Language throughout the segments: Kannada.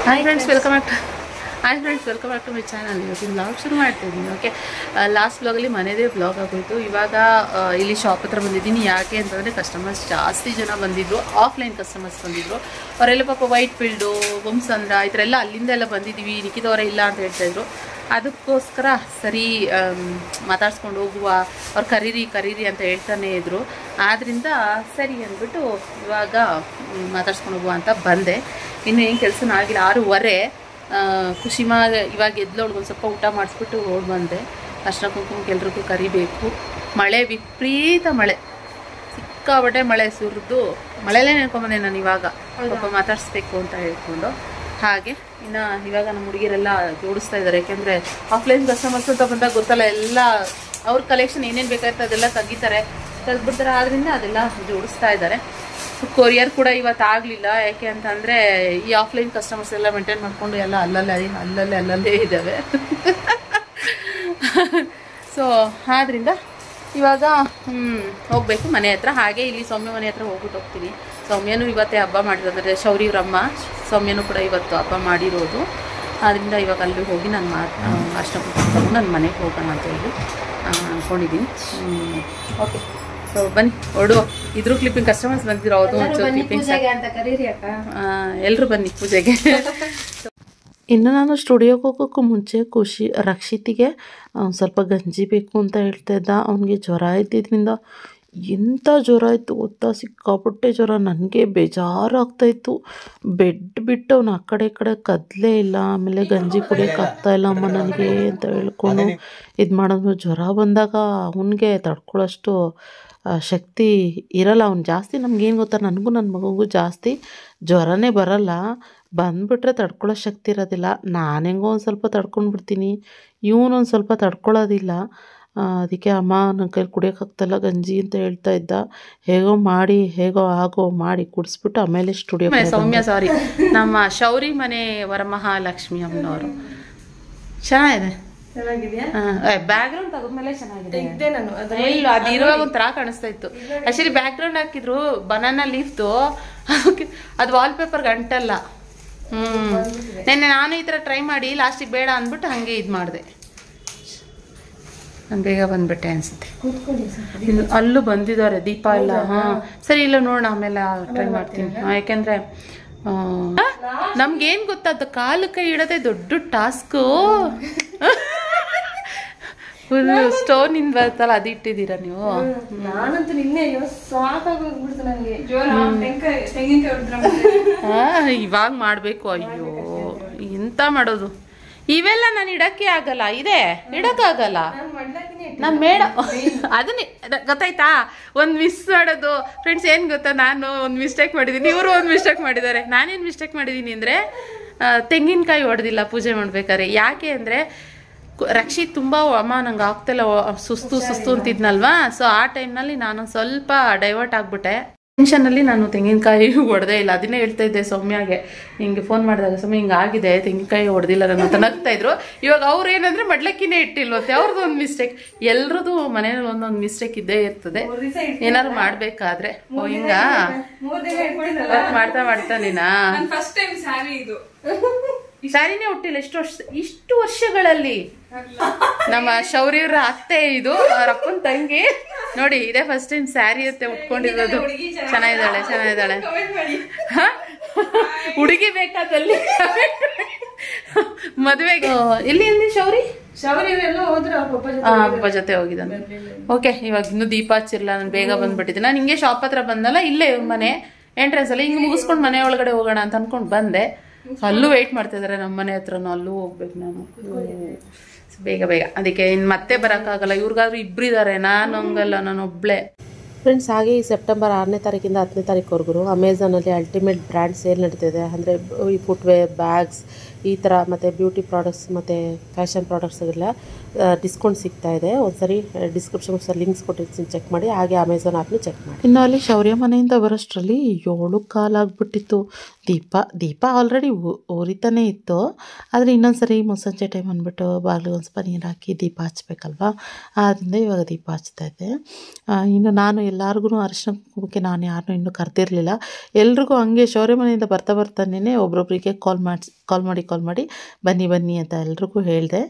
Hi friends, welcome back to my channel. ಇವತ್ತಿನ ಬ್ಲಾಗ್ ಶುರು ಮಾಡ್ತಾಯಿದ್ದೀನಿ. ಓಕೆ, ಲಾಸ್ಟ್ ಬ್ಲಾಗಲ್ಲಿ ಮನೆಯದೇ ಬ್ಲಾಗ್ ಆಗೋಯಿತು. ಇವಾಗ ಇಲ್ಲಿ ಶಾಪ್ ಹತ್ರ ಬಂದಿದ್ದೀನಿ. ಯಾಕೆ ಅಂತಂದರೆ ಕಸ್ಟಮರ್ಸ್ ಜಾಸ್ತಿ ಜನ ಬಂದಿದ್ದರು, ಆಫ್ಲೈನ್ ಕಸ್ಟಮರ್ಸ್ ಬಂದಿದ್ದರು. ಅವರೆಲ್ಲ ಪಾಪ ವೈಟ್ ಫೀಲ್ಡು, ಬೊಮ್ಸಂದ್ರ ಈ ಥರ ಎಲ್ಲ ಅಲ್ಲಿಂದ ಎಲ್ಲ ಬಂದಿದ್ದೀವಿ, ನಿಖಿದವರೇ ಇಲ್ಲ ಅಂತ ಹೇಳ್ತಾಯಿದ್ರು. ಅದಕ್ಕೋಸ್ಕರ ಸರಿ ಮಾತಾಡ್ಸ್ಕೊಂಡು ಹೋಗುವ, ಅವ್ರು ಕರೀರಿ ಅಂತ ಹೇಳ್ತಾನೆ ಇದ್ದರು. ಆದ್ದರಿಂದ ಸರಿ ಅಂದ್ಬಿಟ್ಟು ಇವಾಗ ಮಾತಾಡ್ಸ್ಕೊಂಡು ಹೋಗುವ ಅಂತ ಬಂದೆ. ಇನ್ನೂ ಏನು ಕೆಲಸನೂ ಆಗಿಲ್ಲ, 6:15. ಖುಷಿಮಾ ಇವಾಗ ಎದ್ಲೊಳಗೆ ಒಂದು ಸ್ವಲ್ಪ ಊಟ ಮಾಡಿಸ್ಬಿಟ್ಟು ಓಡ್ ಬಂದೆ. ಅರ್ಶಿನ ಕುಂಕುಮಕ್ಕೆ ಎಲ್ರಿಗೂ ಕರಿಬೇಕು. ಮಳೆ, ವಿಪರೀತ ಮಳೆ, ಸಿಕ್ಕಾಬಟ್ಟೆ ಮಳೆ ಸುರಿದು ಮಳೆಯಲ್ಲೇ ನೆನ್ಕೊಂಬಂದೆ ನಾನು. ಇವಾಗ ಸ್ವಲ್ಪ ಮಾತಾಡಿಸ್ಬೇಕು ಅಂತ ಹೇಳ್ಕೊಂಡು ಹಾಗೆ ಇವಾಗ ನಮ್ಮ ಹುಡುಗಿರೆಲ್ಲ ಜೋಡಿಸ್ತಾ ಇದ್ದಾರೆ. ಯಾಕೆಂದರೆ ಆಫ್ಲೈನ್ ಕಸ್ಟಮರ್ಸ್ ಅಂತ ಬಂದಾಗ ಗೊತ್ತಲ್ಲ, ಎಲ್ಲ ಅವ್ರ ಕಲೆಕ್ಷನ್ ಏನೇನು ಬೇಕಾಯ್ತು ಅದೆಲ್ಲ ತೆಗೆದ್ಬಿಡ್ತಾರೆ. ಆದ್ದರಿಂದ ಅದೆಲ್ಲ ಜೋಡಿಸ್ತಾ ಇದ್ದಾರೆ. ಕೊರಿಯರ್ ಕೂಡ ಇವತ್ತು ಆಗಲಿಲ್ಲ. ಯಾಕೆ ಅಂತಂದರೆ ಈ ಆಫ್ಲೈನ್ ಕಸ್ಟಮರ್ಸ್ ಎಲ್ಲ ಮೇಂಟೈನ್ ಮಾಡಿಕೊಂಡು ಎಲ್ಲ ಅಲ್ಲಲ್ಲೇ ಇದ್ದಾವೆ. ಸೊ ಆದ್ದರಿಂದ ಇವಾಗ ಹೋಗಬೇಕು ಮನೆ ಹತ್ರ. ಹಾಗೆ ಇಲ್ಲಿ ಸೌಮ್ಯ ಮನೆ ಹತ್ರ ಹೋಗ್ತೀನಿ. ಸೌಮ್ಯನೂ ಇವತ್ತೇ ಹಬ್ಬ ಮಾಡಿರೋದ್ರೆ, ಶೌರ್ಯವ್ರಮ್ಮ ಸೌಮ್ಯನೂ ಕೂಡ ಇವತ್ತು ಹಬ್ಬ ಮಾಡಿರೋದು. ಆದ್ದರಿಂದ ಇವಾಗ ಅಲ್ಲಿ ಹೋಗಿ ನಾನು ಅರ್ಶಿನ ಕುಂಕುಮ ನನ್ನ ಮನೆಗೆ ಹೋಗೋಣ ಅಂತ ಹೇಳಿ ಅಂದ್ಕೊಂಡಿದ್ದೀನಿ. ಓಕೆ, ಸೊ ಬನ್ನಿ ಹೊರಡುವ. ಇದ್ರ ಕ್ಲಿಪ್ಪಿಂಗ್ ಕಸ್ಟಮರ್ಸ್ ಬಂದಿರೋ, ಅದು ಒಂಚೂರು ಕ್ಲಿಪ್ಪಿಂಗ್ಸ್ ಎಲ್ಲರೂ ಬನ್ನಿ ಪೂಜೆಗೆ. ಇನ್ನು ನಾನು ಸ್ಟುಡಿಯೋಗೆ ಹೋಗೋಕ್ಕೂ ಮುಂಚೆ ರಕ್ಷಿತಿಗೆ ಸ್ವಲ್ಪ ಗಂಜಿ ಬೇಕು ಅಂತ ಹೇಳ್ತಾ ಇದ್ದ. ಅವನಿಗೆ ಜ್ವರ ಇದ್ದಿದ್ದರಿಂದ ಎಂಥ ಜ್ವರ ಇತ್ತು ಗೊತ್ತಾ, ಸಿಕ್ಕಾಪಟ್ಟೆ ಜ್ವರ. ನನಗೆ ಬೇಜಾರಾಗ್ತಾಯಿತ್ತು. ಬೆಡ್ ಬಿಟ್ಟು ಅವನು ಆ ಕಡೆ ಈ ಕಡೆ ಕದಲೇ ಇಲ್ಲ. ಆಮೇಲೆ ಗಂಜಿ ಕುಡಿಯೋಕೆ ಆಗ್ತಾಯಿಲ್ಲ ಅಮ್ಮ ನನಗೆ ಅಂತ ಹೇಳ್ಕೊಂಡು ಇದು ಮಾಡೋದು. ಜ್ವರ ಬಂದಾಗ ಅವನಿಗೆ ತಡ್ಕೊಳ್ಳೋಷ್ಟು ಶಕ್ತಿ ಇರಲ್ಲ. ಅವ್ನು ಜಾಸ್ತಿ ನಮಗೇನು ಗೊತ್ತಾ, ನನಗೂ ನನ್ನ ಮಗುಗೂ ಜಾಸ್ತಿ ಜ್ವರನೇ ಬರಲ್ಲ. ಬಂದುಬಿಟ್ರೆ ತಡ್ಕೊಳ್ಳೋ ಶಕ್ತಿ ಇರೋದಿಲ್ಲ. ನಾನು ಹೆಂಗೋ ಒಂದು ಸ್ವಲ್ಪ ತಡ್ಕೊಂಡ್ಬಿಡ್ತೀನಿ, ಇವನೊಂದು ಸ್ವಲ್ಪ ತಡ್ಕೊಳ್ಳೋದಿಲ್ಲ. ಅದಕ್ಕೆ ಅಮ್ಮ ನನ್ನ ಕೈಲಿ ಕುಡಿಯೋಕ್ಕಾಗ್ತಾಯಿಲ್ಲ ಗಂಜಿ ಅಂತ ಹೇಳ್ತಾ ಇದ್ದ. ಹೇಗೋ ಮಾಡಿ ಕುಡಿಸ್ಬಿಟ್ಟು ಆಮೇಲೆ ಸ್ಟುಡಿಯೋ. ಸೌಮ್ಯ ಸಾರಿ, ನಮ್ಮ ಶೌರಿ ಮನೆ ವರಮಹಾಲಕ್ಷ್ಮಿ ಅಮ್ಮನವರು. ಚೆನ್ನಾಗಿದೆ, ಬ್ಯಾಕ್ ಗ್ರೌಂಡ್ ತೆಗೆದ್ಮೇಲೆ ಚೆನ್ನಾಗಿದೆ. ಇಲ್ಲ, ಅದು ಇರುವಾಗ ಒಂಥರ ಕಾಣಿಸ್ತಾ ಇತ್ತು. ಆಕ್ಚುಲಿ ಬ್ಯಾಕ್ ಗ್ರೌಂಡ್ ಹಾಕಿದ್ರು ಬನಾನಾ ಲೀಫ್ದು, ಅದು ವಾಲ್ ಪೇಪರ್ಗೆ ಅಂಟಲ್ಲ. ನೆನ್ನೆ ನಾನು ಈ ಥರ ಟ್ರೈ ಮಾಡಿ ಲಾಸ್ಟಿಗೆ ಬೇಡ ಅಂದ್ಬಿಟ್ಟು ಹಾಗೆ ಇದು ಮಾಡಿದೆ. ನಾನು ಬೇಗ ಬಂದ್ಬಿಟ್ಟೆ ಅನ್ಸುತ್ತೆ. ಅಲ್ಲೂ ಬಂದಿದ್ದಾರೆ ದೀಪ ಎಲ್ಲ. ಸರಿ, ಇಲ್ಲ ನೋಡೋಣ, ಆಮೇಲೆ ಟ್ರೈ ಮಾಡ್ತೀನಿ. ಯಾಕೆಂದರೆ ನಮ್ಗೇನು ಗೊತ್ತಾ, ಅದು ಕಾಲು ಕೈ ಇಡೋದೇ ದೊಡ್ಡ ಟಾಸ್ಕು. ಫುಲ್ ಸ್ಟೋನ್ ಇಂದ ಬರ್ತಲ್ಲ, ಅದು ಇಟ್ಟಿದ್ದೀರಾ ನೀವು? ನಾನಂತೂ ನಿನ್ನೆ ಸಾಕಾಗೋಗ್ಬಿಡ್ತು ನನಗೆ. ಇವಾಗ ಮಾಡಬೇಕು. ಅಯ್ಯೋ, ಎಂತ ಮಾಡೋದು, ಇವೆಲ್ಲ ನಾನು ಇಡಕ್ಕೆ ಆಗಲ್ಲ, ಇಡಕ್ಕಾಗಲ್ಲ. ನಾನು ಮೇಡ ಅದನ್ನೇ ಗೊತ್ತಾಯ್ತಾ, ಒಂದು ಮಿಸ್ ಮಾಡೋದು. ಫ್ರೆಂಡ್ಸ್, ಏನು ಗೊತ್ತಾ, ನಾನು ಒಂದು ಮಿಸ್ಟೇಕ್ ಮಾಡಿದ್ದೀನಿ, ಇವರು ಒಂದು ಮಿಸ್ಟೇಕ್ ಮಾಡಿದ್ದಾರೆ. ನಾನೇನು ಮಿಸ್ಟೇಕ್ ಮಾಡಿದ್ದೀನಿ ಅಂದರೆ, ತೆಂಗಿನಕಾಯಿ ಹೊಡೆದಿಲ್ಲ ಪೂಜೆ ಮಾಡ್ಬೇಕಾದ್ರೆ. ಯಾಕೆ ಅಂದರೆ ರಕ್ಷಿತ್ ತುಂಬ ಅಮ್ಮ ನಂಗೆ ಆಗ್ತಿಲ್ಲ, ಸುಸ್ತು ಅಂತಿದ್ನಲ್ವಾ. ಸೊ ಆ ಟೈಮ್ನಲ್ಲಿ ನಾನು ಸ್ವಲ್ಪ ಡೈವರ್ಟ್ ಆಗಿಬಿಟ್ಟೆ. ಟೆನ್ಷನಲ್ಲಿ ನಾನು ತೆಂಗಿನಕಾಯಿ ಹೊಡೆದೇ ಇಲ್ಲ. ಅದನ್ನೇ ಹೇಳ್ತಾ ಇದ್ದೆ ಸೌಮ್ಯಾಗೆ, ಹಿಂಗೆ ಫೋನ್ ಮಾಡಿದಾಗ, ಸೌಮ್ಯ ಹಿಂಗೆ ಆಗಿದೆ, ತೆಂಗಿನಕಾಯಿ ಹೊಡೆದಿಲ್ಲ ನಾನು ಅಂತ ನಗ್ತಾ ಇದ್ರು. ಇವಾಗ ಅವ್ರು ಏನಂದ್ರೆ ಮಡ್ಲಕ್ಕಿನೇ ಇಟ್ಟಿಲ್ವತ್ತೆ, ಅವ್ರದ್ದು ಒಂದು ಮಿಸ್ಟೇಕ್. ಎಲ್ರದ್ದು ಮನೇಲಿ ಒಂದೊಂದು ಮಿಸ್ಟೇಕ್ ಇದ್ದೇ ಇರ್ತದೆ ಏನಾದ್ರು ಮಾಡ್ಬೇಕಾದ್ರೆ. ಓ ಹಿಂಗ ಮಾಡ್ತಾ ನೀನಾ ಸ್ಯಾರಿನೇ ಹುಟ್ಟಿಲ್ಲ ಇಷ್ಟು ವರ್ಷಗಳಲ್ಲಿ. ನಮ್ಮ ಶೌರ್ಯವ್ರ ಅತ್ತೆ, ಇದು ಅವ್ರ ಅಪ್ಪನ ತಂಗಿ. ನೋಡಿ, ಇದೇ ಫಸ್ಟ್ ಟೈಮ್ ಸ್ಯಾರಿ ಅತ್ತೆ ಉಟ್ಕೊಂಡಿರೋದು. ಚೆನ್ನಾಗಿದ್ದಾಳೆ. ಹುಡುಗಿ ಬೇಕಾದಲ್ಲಿ ಮದುವೆಗೆ ಎಲ್ಲಿ ಅಂದಿ ಶೌರಿ? ಅಪ್ಪ ಜೊತೆ ಹೋಗಿದ್ದಾನೆ. ಓಕೆ, ಇವಾಗ ಇನ್ನೂ ದೀಪ ಹಚ್ಚಿರಲ್ಲ, ನಾನು ಬೇಗ ಬಂದ್ಬಿಟ್ಟಿದ್ದೆ. ನಾನು ಹಿಂಗೆ ಶಾಪ್ ಹತ್ರ ಬಂದಲ್ಲ, ಇಲ್ಲೇ ಮನೆ ಎಂಟ್ರೆನ್ಸ್ ಅಲ್ಲಿ ಹಿಂಗೆ ಮುಗಿಸ್ಕೊಂಡು ಮನೆ ಒಳಗಡೆ ಹೋಗೋಣ ಅಂತ ಅನ್ಕೊಂಡು ಬಂದೆ. ಅಲ್ಲೂ ವೆಯ್ಟ್ ಮಾಡ್ತಾ ಇದಾರೆ ನಮ್ಮ ಮನೆ ಹತ್ರನೂ. ಅಲ್ಲೂ ಹೋಗ್ಬೇಕು ನಾನು ಬೇಗ. ಅದಕ್ಕೆ ಇನ್ನು ಮತ್ತೆ ಬರೋಕ್ಕಾಗಲ್ಲ. ಇವ್ರಿಗಾದ್ರೂ ಇಬ್ಬರಿದ್ದಾರೆ, ನಾನು ಹಂಗಲ್ಲ, ನಾನು ಒಬ್ಳೆ. ಫ್ರೆಂಡ್ಸ್, ಹಾಗೆ ಈ ಸೆಪ್ಟೆಂಬರ್ 6ನೇ ತಾರೀಕಿಂದ 10ನೇ ತಾರೀಕುವರೆಗೂ ಅಮೆಝಾನಲ್ಲಿ ಅಲ್ಟಿಮೇಟ್ ಬ್ರ್ಯಾಂಡ್ ಸೇಲ್ ನಡೀತಿದೆ. ಅಂದರೆ ಈ ಫುಟ್ವೇರ್, ಬ್ಯಾಗ್ಸ್ ಈ ಥರ ಮತ್ತು ಬ್ಯೂಟಿ ಪ್ರಾಡಕ್ಟ್ಸ್ ಮತ್ತು ಫ್ಯಾಷನ್ ಪ್ರಾಡಕ್ಟ್ಸ್ಗೆಲ್ಲ ಡಿಸ್ಕೌಂಟ್ ಸಿಗ್ತಾ ಇದೆ. ಒಂದ್ಸರಿ ಡಿಸ್ಕ್ರಿಪ್ಷನ್ ಲಿಂಕ್ಸ್ ಕೊಟ್ಟಿರ್ತೀನಿ, ಚೆಕ್ ಮಾಡಿ. ಹಾಗೆ ಅಮೆಝಾನ್ ಆ್ಯಪ್ನು ಚೆಕ್ ಮಾಡಿ. ಇನ್ನು ಅಲ್ಲಿ ಶೌರ್ಯ ಮನೆಯಿಂದ ಬರೋಷ್ಟರಲ್ಲಿ 7 ಕಾಲಾಗ್ಬಿಟ್ಟಿತ್ತು. ದೀಪ ಆಲ್ರೆಡಿ ಉರಿತಾನೆ ಇತ್ತು. ಆದರೆ ಇನ್ನೊಂದ್ಸರಿ ಮುಸ್ಸಂಜೆ ಟೈಮ್ ಅಂದ್ಬಿಟ್ಟು ಬಾಗಿಲಿಗೆ ಒಂದು ಸ್ವಲ್ಪ ನೀರು ಹಾಕಿ ದೀಪ ಹಚ್ಬೇಕಲ್ವ, ಆದ್ದರಿಂದ ಇವಾಗ ದೀಪ ಹಚ್ತಾ ಇದ್ದೆ. ಇನ್ನು ನಾನು ಎಲ್ಲರಿಗೂ ಅರಿಶಿನ ಕುಂಕುಮಕ್ಕೆ ನಾನು ಯಾರನ್ನೂ ಇನ್ನೂ ಕರೆದಿರಲಿಲ್ಲ. ಎಲ್ರಿಗೂ ಹಂಗೆ ಶೌರ್ಯ ಮನೆಯಿಂದ ಬರ್ತಾನೆ ಒಬ್ರೊಬ್ರಿಗೆ ಕಾಲ್ ಮಾಡಿ ಬನ್ನಿ ಅಂತ ಎಲ್ರಿಗೂ ಹೇಳಿದೆ.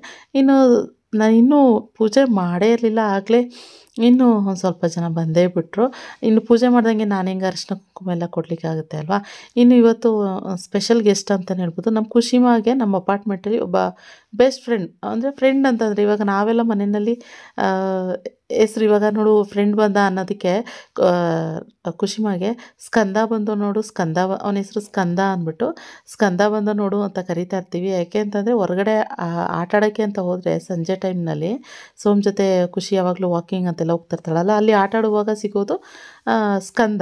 ನಾನು ಇನ್ನೂ ಪೂಜೆ ಮಾಡೇ ಇರಲಿಲ್ಲ. ಆಗಲೇ ಇನ್ನೂ ಒಂದು ಸ್ವಲ್ಪ ಜನ ಬಂದೇ ಬಿಟ್ಟರು. ಇನ್ನು ಪೂಜೆ ಮಾಡ್ದಂಗೆ ನಾನು ಹೆಂಗೆ ಅರಿಶಿನ ಕುಂಕುಮ ಎಲ್ಲ ಕೊಡಲಿಕ್ಕೆ ಆಗುತ್ತೆ ಅಲ್ವಾ. ಇನ್ನು ಇವತ್ತು ಸ್ಪೆಷಲ್ ಗೆಸ್ಟ್ ಅಂತಲೇ ಹೇಳ್ಬೋದು. ನಮ್ಮ ಖುಷಿಮಾಗೆ ನಮ್ಮ ಅಪಾರ್ಟ್ಮೆಂಟಲ್ಲಿ ಒಬ್ಬ ಬೆಸ್ಟ್ ಫ್ರೆಂಡ್ ಅಂತಂದರೆ ಇವಾಗ ನಾವೆಲ್ಲ ಮನೆಯಲ್ಲಿ ಹೆಸ್ರು ಇವಾಗ ನೋಡು ಫ್ರೆಂಡ್ ಬಂದ ಅನ್ನೋದಕ್ಕೆ ಖುಷಿಮಾಗೆ ಸ್ಕಂದ ಬಂದು ನೋಡು, ಅವನ ಹೆಸರು ಸ್ಕಂದ ಅಂದ್ಬಿಟ್ಟು ಸ್ಕಂದ ಬಂದು ನೋಡು ಅಂತ ಕರಿತಾ ಇರ್ತೀವಿ. ಯಾಕೆ ಅಂತಂದರೆ ಹೊರಗಡೆ ಆಟ ಆಡೋಕ್ಕೆ ಅಂತ ಹೋದರೆ ಸಂಜೆ ಟೈಮ್ನಲ್ಲಿ ಸೋಮ್ ಜೊತೆ ಖುಷಿ ಯಾವಾಗಲೂ ವಾಕಿಂಗ್ ಅಂತೆಲ್ಲ ಹೋಗ್ತಿರ್ತಾಳಲ್ಲ, ಅಲ್ಲಿ ಆಟ ಆಡುವಾಗ ಸಿಗೋದು ಸ್ಕಂದ.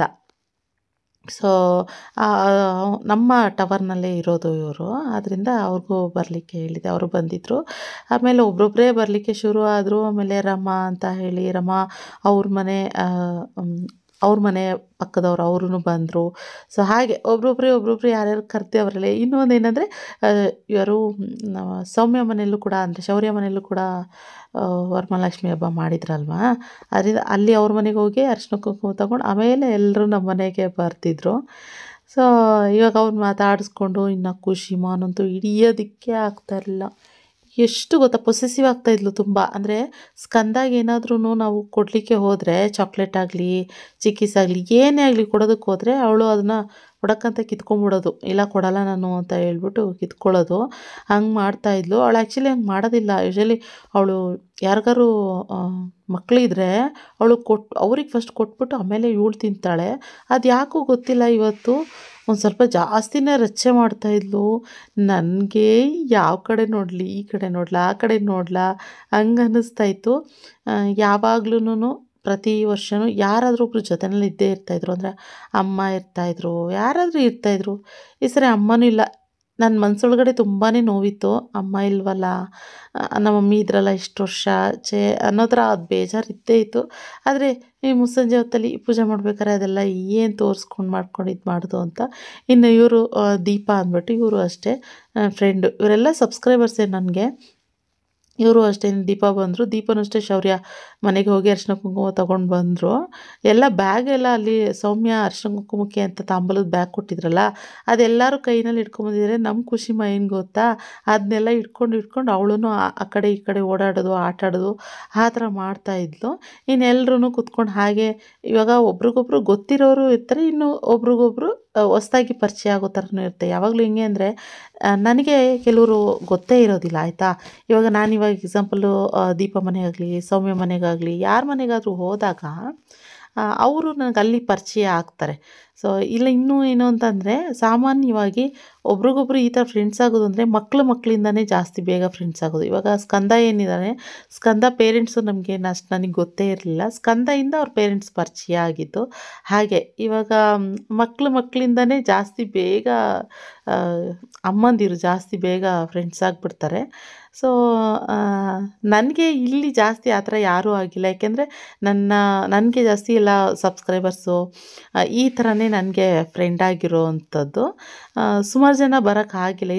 ಸೊ ನಮ್ಮ ಟವರ್ನಲ್ಲೇ ಇರೋದು ಇವರು, ಆದ್ದರಿಂದ ಅವ್ರಿಗೂ ಬರಲಿಕ್ಕೆ ಹೇಳಿದೆ. ಅವರು ಬಂದಿದ್ದರು. ಆಮೇಲೆ ಒಬ್ಬೊಬ್ಬರೇ ಬರಲಿಕ್ಕೆ ಶುರು ಆದರು. ಆಮೇಲೆ ರಮಾ ಅಂತ ಹೇಳಿ ಅವ್ರ ಮನೆ ಪಕ್ಕದವ್ರು ಅವ್ರೂ ಬಂದರು. ಸೊ ಹಾಗೆ ಒಬ್ರೊಬ್ರು ಯಾರ್ಯಾರು ಕರೆದವರಲ್ಲೇ. ಇನ್ನೊಂದು ಏನಂದರೆ ಇವರು ಸೌಮ್ಯ ಮನೆಯಲ್ಲೂ ಕೂಡ, ಅಂದರೆ ಶೌರ್ಯ ಮನೆಯಲ್ಲೂ ಕೂಡ ವರಮಹಾಲಕ್ಷ್ಮಿ ಹಬ್ಬ ಮಾಡಿದ್ರಲ್ವ, ಅದರಿಂದ ಅಲ್ಲಿ ಅವ್ರ ಮನೆಗೆ ಹೋಗಿ ಅರಿಶಿನ ಕುಂಕುಮ ತಗೊಂಡು ಆಮೇಲೆ ಎಲ್ಲರೂ ನಮ್ಮ ಮನೆಗೆ ಬರ್ತಿದ್ರು. ಸೊ ಇವಾಗ ಅವ್ರು ಮಾತಾಡಿಸ್ಕೊಂಡು ಇನ್ನು ಖುಷಿಮಾನಂತೂ ಹಿಡಿಯೋದಕ್ಕೆ ಆಗ್ತಾಯಿರಲಿಲ್ಲ. ಎಷ್ಟು ಗೊತ್ತಾ, ಪೊಸೆಸಿವ್ ಆಗ್ತಾಯಿದ್ಲು ತುಂಬ. ಅಂದರೆ ಸ್ಕಂದಾಗ ಏನಾದ್ರೂ ನಾವು ಕೊಡಲಿಕ್ಕೆ ಹೋದರೆ, ಚಾಕ್ಲೇಟ್ ಆಗಲಿ ಚಿಕ್ಕೀಸ್ ಆಗಲಿ ಏನೇ ಆಗಲಿ ಕೊಡೋದಕ್ಕೆ ಹೋದರೆ ಅವಳು ಅದನ್ನು ಕೊಡೋಕ್ಕಂತ ಕಿತ್ಕೊಂಡ್ಬಿಡೋದು. ಇಲ್ಲ ಕೊಡಲ್ಲ ನಾನು ಅಂತ ಹೇಳ್ಬಿಟ್ಟು ಕಿತ್ಕೊಳ್ಳೋದು. ಹಂಗೆ ಮಾಡ್ತಾಯಿದ್ಲು. ಅವಳು ಆ್ಯಕ್ಚುಲಿ ಹಂಗೆ ಮಾಡೋದಿಲ್ಲ. ಯೂಶ್ವಲಿ ಅವಳು ಯಾರಿಗಾರು ಮಕ್ಕಳಿದ್ರೆ ಅವಳು ಅವ್ರಿಗೆ ಫಸ್ಟ್ ಕೊಟ್ಬಿಟ್ಟು ಆಮೇಲೆ ಇವಳು ತಿಂತಾಳೆ. ಅದು ಯಾಕೋ ಗೊತ್ತಿಲ್ಲ, ಇವತ್ತು ಒಂದು ಸ್ವಲ್ಪ ಜಾಸ್ತಿನೇ ರಚ್ಚೆ ಮಾಡ್ತಾಯಿದ್ಲು. ನನಗೆ ಯಾವ ಕಡೆ ನೋಡಲಿ, ಈ ಕಡೆ ನೋಡ್ಲಾ ಆ ಕಡೆ ನೋಡ್ಲಾ ಹಂಗೆ ಅನ್ನಿಸ್ತಾಯಿತ್ತು. ಯಾವಾಗ್ಲೂ ಪ್ರತಿ ವರ್ಷವೂ ಯಾರಾದರೂ ಒಬ್ರು ಜೊತೆಯಲ್ಲಿ ಇದ್ದೇ ಇರ್ತಾಯಿದ್ರು. ಅಂದರೆ ಅಮ್ಮ ಇರ್ತಾಯಿದ್ರು, ಯಾರಾದರೂ ಇರ್ತಾಯಿದ್ರು. ಈ ಸರಿ ಅಮ್ಮನೂ ಇಲ್ಲ. ನನ್ನ ಮನಸ್ಸೊಳಗಡೆ ತುಂಬಾ ನೋವಿತ್ತು, ಅಮ್ಮ ಇಲ್ವಲ್ಲ, ನಮ್ಮ ಮಮ್ಮಿ ಇದ್ರಲ್ಲ ಇಷ್ಟು ವರ್ಷ ಅನ್ನೋ ಥರ ಅದು ಬೇಜಾರು ಇದ್ದೇ ಇತ್ತು. ಆದರೆ ಈ ಮುಸ್ಸಂಜೆ ಹೊತ್ತಲ್ಲಿ ಪೂಜೆ ಮಾಡ್ಬೇಕಾದ್ರೆ ಅದೆಲ್ಲ ಏನು ತೋರಿಸ್ಕೊಂಡು ಮಾಡ್ಕೊಂಡು ಇದು ಮಾಡೋದು ಅಂತ. ಇನ್ನು ಇವರು ದೀಪ ಅಂದ್ಬಿಟ್ಟು ಇವರು ಅಷ್ಟೇ ಫ್ರೆಂಡು, ಇವರೆಲ್ಲ ಸಬ್ಸ್ಕ್ರೈಬರ್ಸೇ ನನಗೆ. ಇವರು ಅಷ್ಟೇ ದೀಪ ಬಂದರು. ದೀಪನೂ ಅಷ್ಟೇ ಶೌರ್ಯ ಮನೆಗೆ ಹೋಗಿ ಅರಿಶಿನ ಕುಂಕುಮ ತೊಗೊಂಡು ಬಂದರು. ಎಲ್ಲ ಬ್ಯಾಗೆಲ್ಲ ಅಲ್ಲಿ ಸೌಮ್ಯ ಅರಿಶಿನ ಕುಂಕುಮಕ್ಕೆ ಅಂತ ತಾಂಬೂಲದ ಬ್ಯಾಗ್ ಕೊಟ್ಟಿದ್ರಲ್ಲ, ಅದೆಲ್ಲರೂ ಕೈನಲ್ಲಿ ಇಟ್ಕೊಂಬಂದಿದ್ದಾರೆ. ನಮ್ಮ ಖುಷಿಮ ಏನು ಗೊತ್ತಾ, ಅದನ್ನೆಲ್ಲ ಇಟ್ಕೊಂಡು ಅವಳು ಆ ಕಡೆ ಈ ಕಡೆ ಓಡಾಡೋದು, ಆಟ ಆಡೋದು ಆ ಥರ ಮಾಡ್ತಾಯಿದ್ಲು. ಇನ್ನೆಲ್ಲರೂ ಕೂತ್ಕೊಂಡು ಹಾಗೆ ಇವಾಗ ಒಬ್ರಿಗೊಬ್ರು ಗೊತ್ತಿರೋರು ಇರ್ತಾರೆ, ಇನ್ನು ಒಬ್ರಿಗೊಬ್ರು ಹೊಸ್ದಾಗಿ ಪರಿಚಯ ಆಗೋ ಥರನೂ ಇರುತ್ತೆ. ಯಾವಾಗಲೂ ಹಿಂಗೆ ಅಂದರೆ ನನಗೆ ಕೆಲವರು ಗೊತ್ತೇ ಇರೋದಿಲ್ಲ ಆಯಿತಾ. ಇವಾಗ ಎಕ್ಸಾಂಪಲು ದೀಪ ಮನೆಗಾಗಲಿ ಸೌಮ್ಯ ಮನೆಗಾಗಲಿ ಯಾರ ಮನೆಗಾದರೂ ಹೋದಾಗ ಅವರು ನನಗೆ ಅಲ್ಲಿ ಪರಿಚಯ ಆಗ್ತಾರೆ. ಸೊ ಇಲ್ಲ ಇನ್ನೂ ಏನು ಅಂತಂದರೆ ಸಾಮಾನ್ಯವಾಗಿ ಒಬ್ರಿಗೊಬ್ರು ಈ ಥರ ಫ್ರೆಂಡ್ಸ್ ಆಗೋದು ಅಂದರೆ ಮಕ್ಕಳಿಂದನೇ ಜಾಸ್ತಿ ಬೇಗ ಫ್ರೆಂಡ್ಸ್ ಆಗೋದು. ಇವಾಗ ಸ್ಕಂದ ಏನಿದ್ದಾನೆ, ಸ್ಕಂದ ಪೇರೆಂಟ್ಸು ನನಗೆ ಗೊತ್ತೇ ಇರಲಿಲ್ಲ. ಸ್ಕಂದದಿಂದ ಅವ್ರ ಪೇರೆಂಟ್ಸ್ ಪರಿಚಯ ಆಗಿತ್ತು. ಹಾಗೆ ಇವಾಗ ಮಕ್ಕಳಿಂದನೇ ಜಾಸ್ತಿ ಬೇಗ ಅಮ್ಮಂದಿರು ಜಾಸ್ತಿ ಬೇಗ ಫ್ರೆಂಡ್ಸ್ ಆಗಿಬಿಡ್ತಾರೆ. ಸೊ ನನಗೆ ಇಲ್ಲಿ ಜಾಸ್ತಿ ಆ ಥರ ಯಾರೂ ಆಗಿಲ್ಲ. ಯಾಕೆಂದರೆ ನನಗೆ ಜಾಸ್ತಿ ಎಲ್ಲ ಸಬ್ಸ್ಕ್ರೈಬರ್ಸು ಈ ಥರನೇ ನನಗೆ ಫ್ರೆಂಡ್ ಆಗಿರೋ ಅಂಥದ್ದು. ಸುಮಾರು ಜನ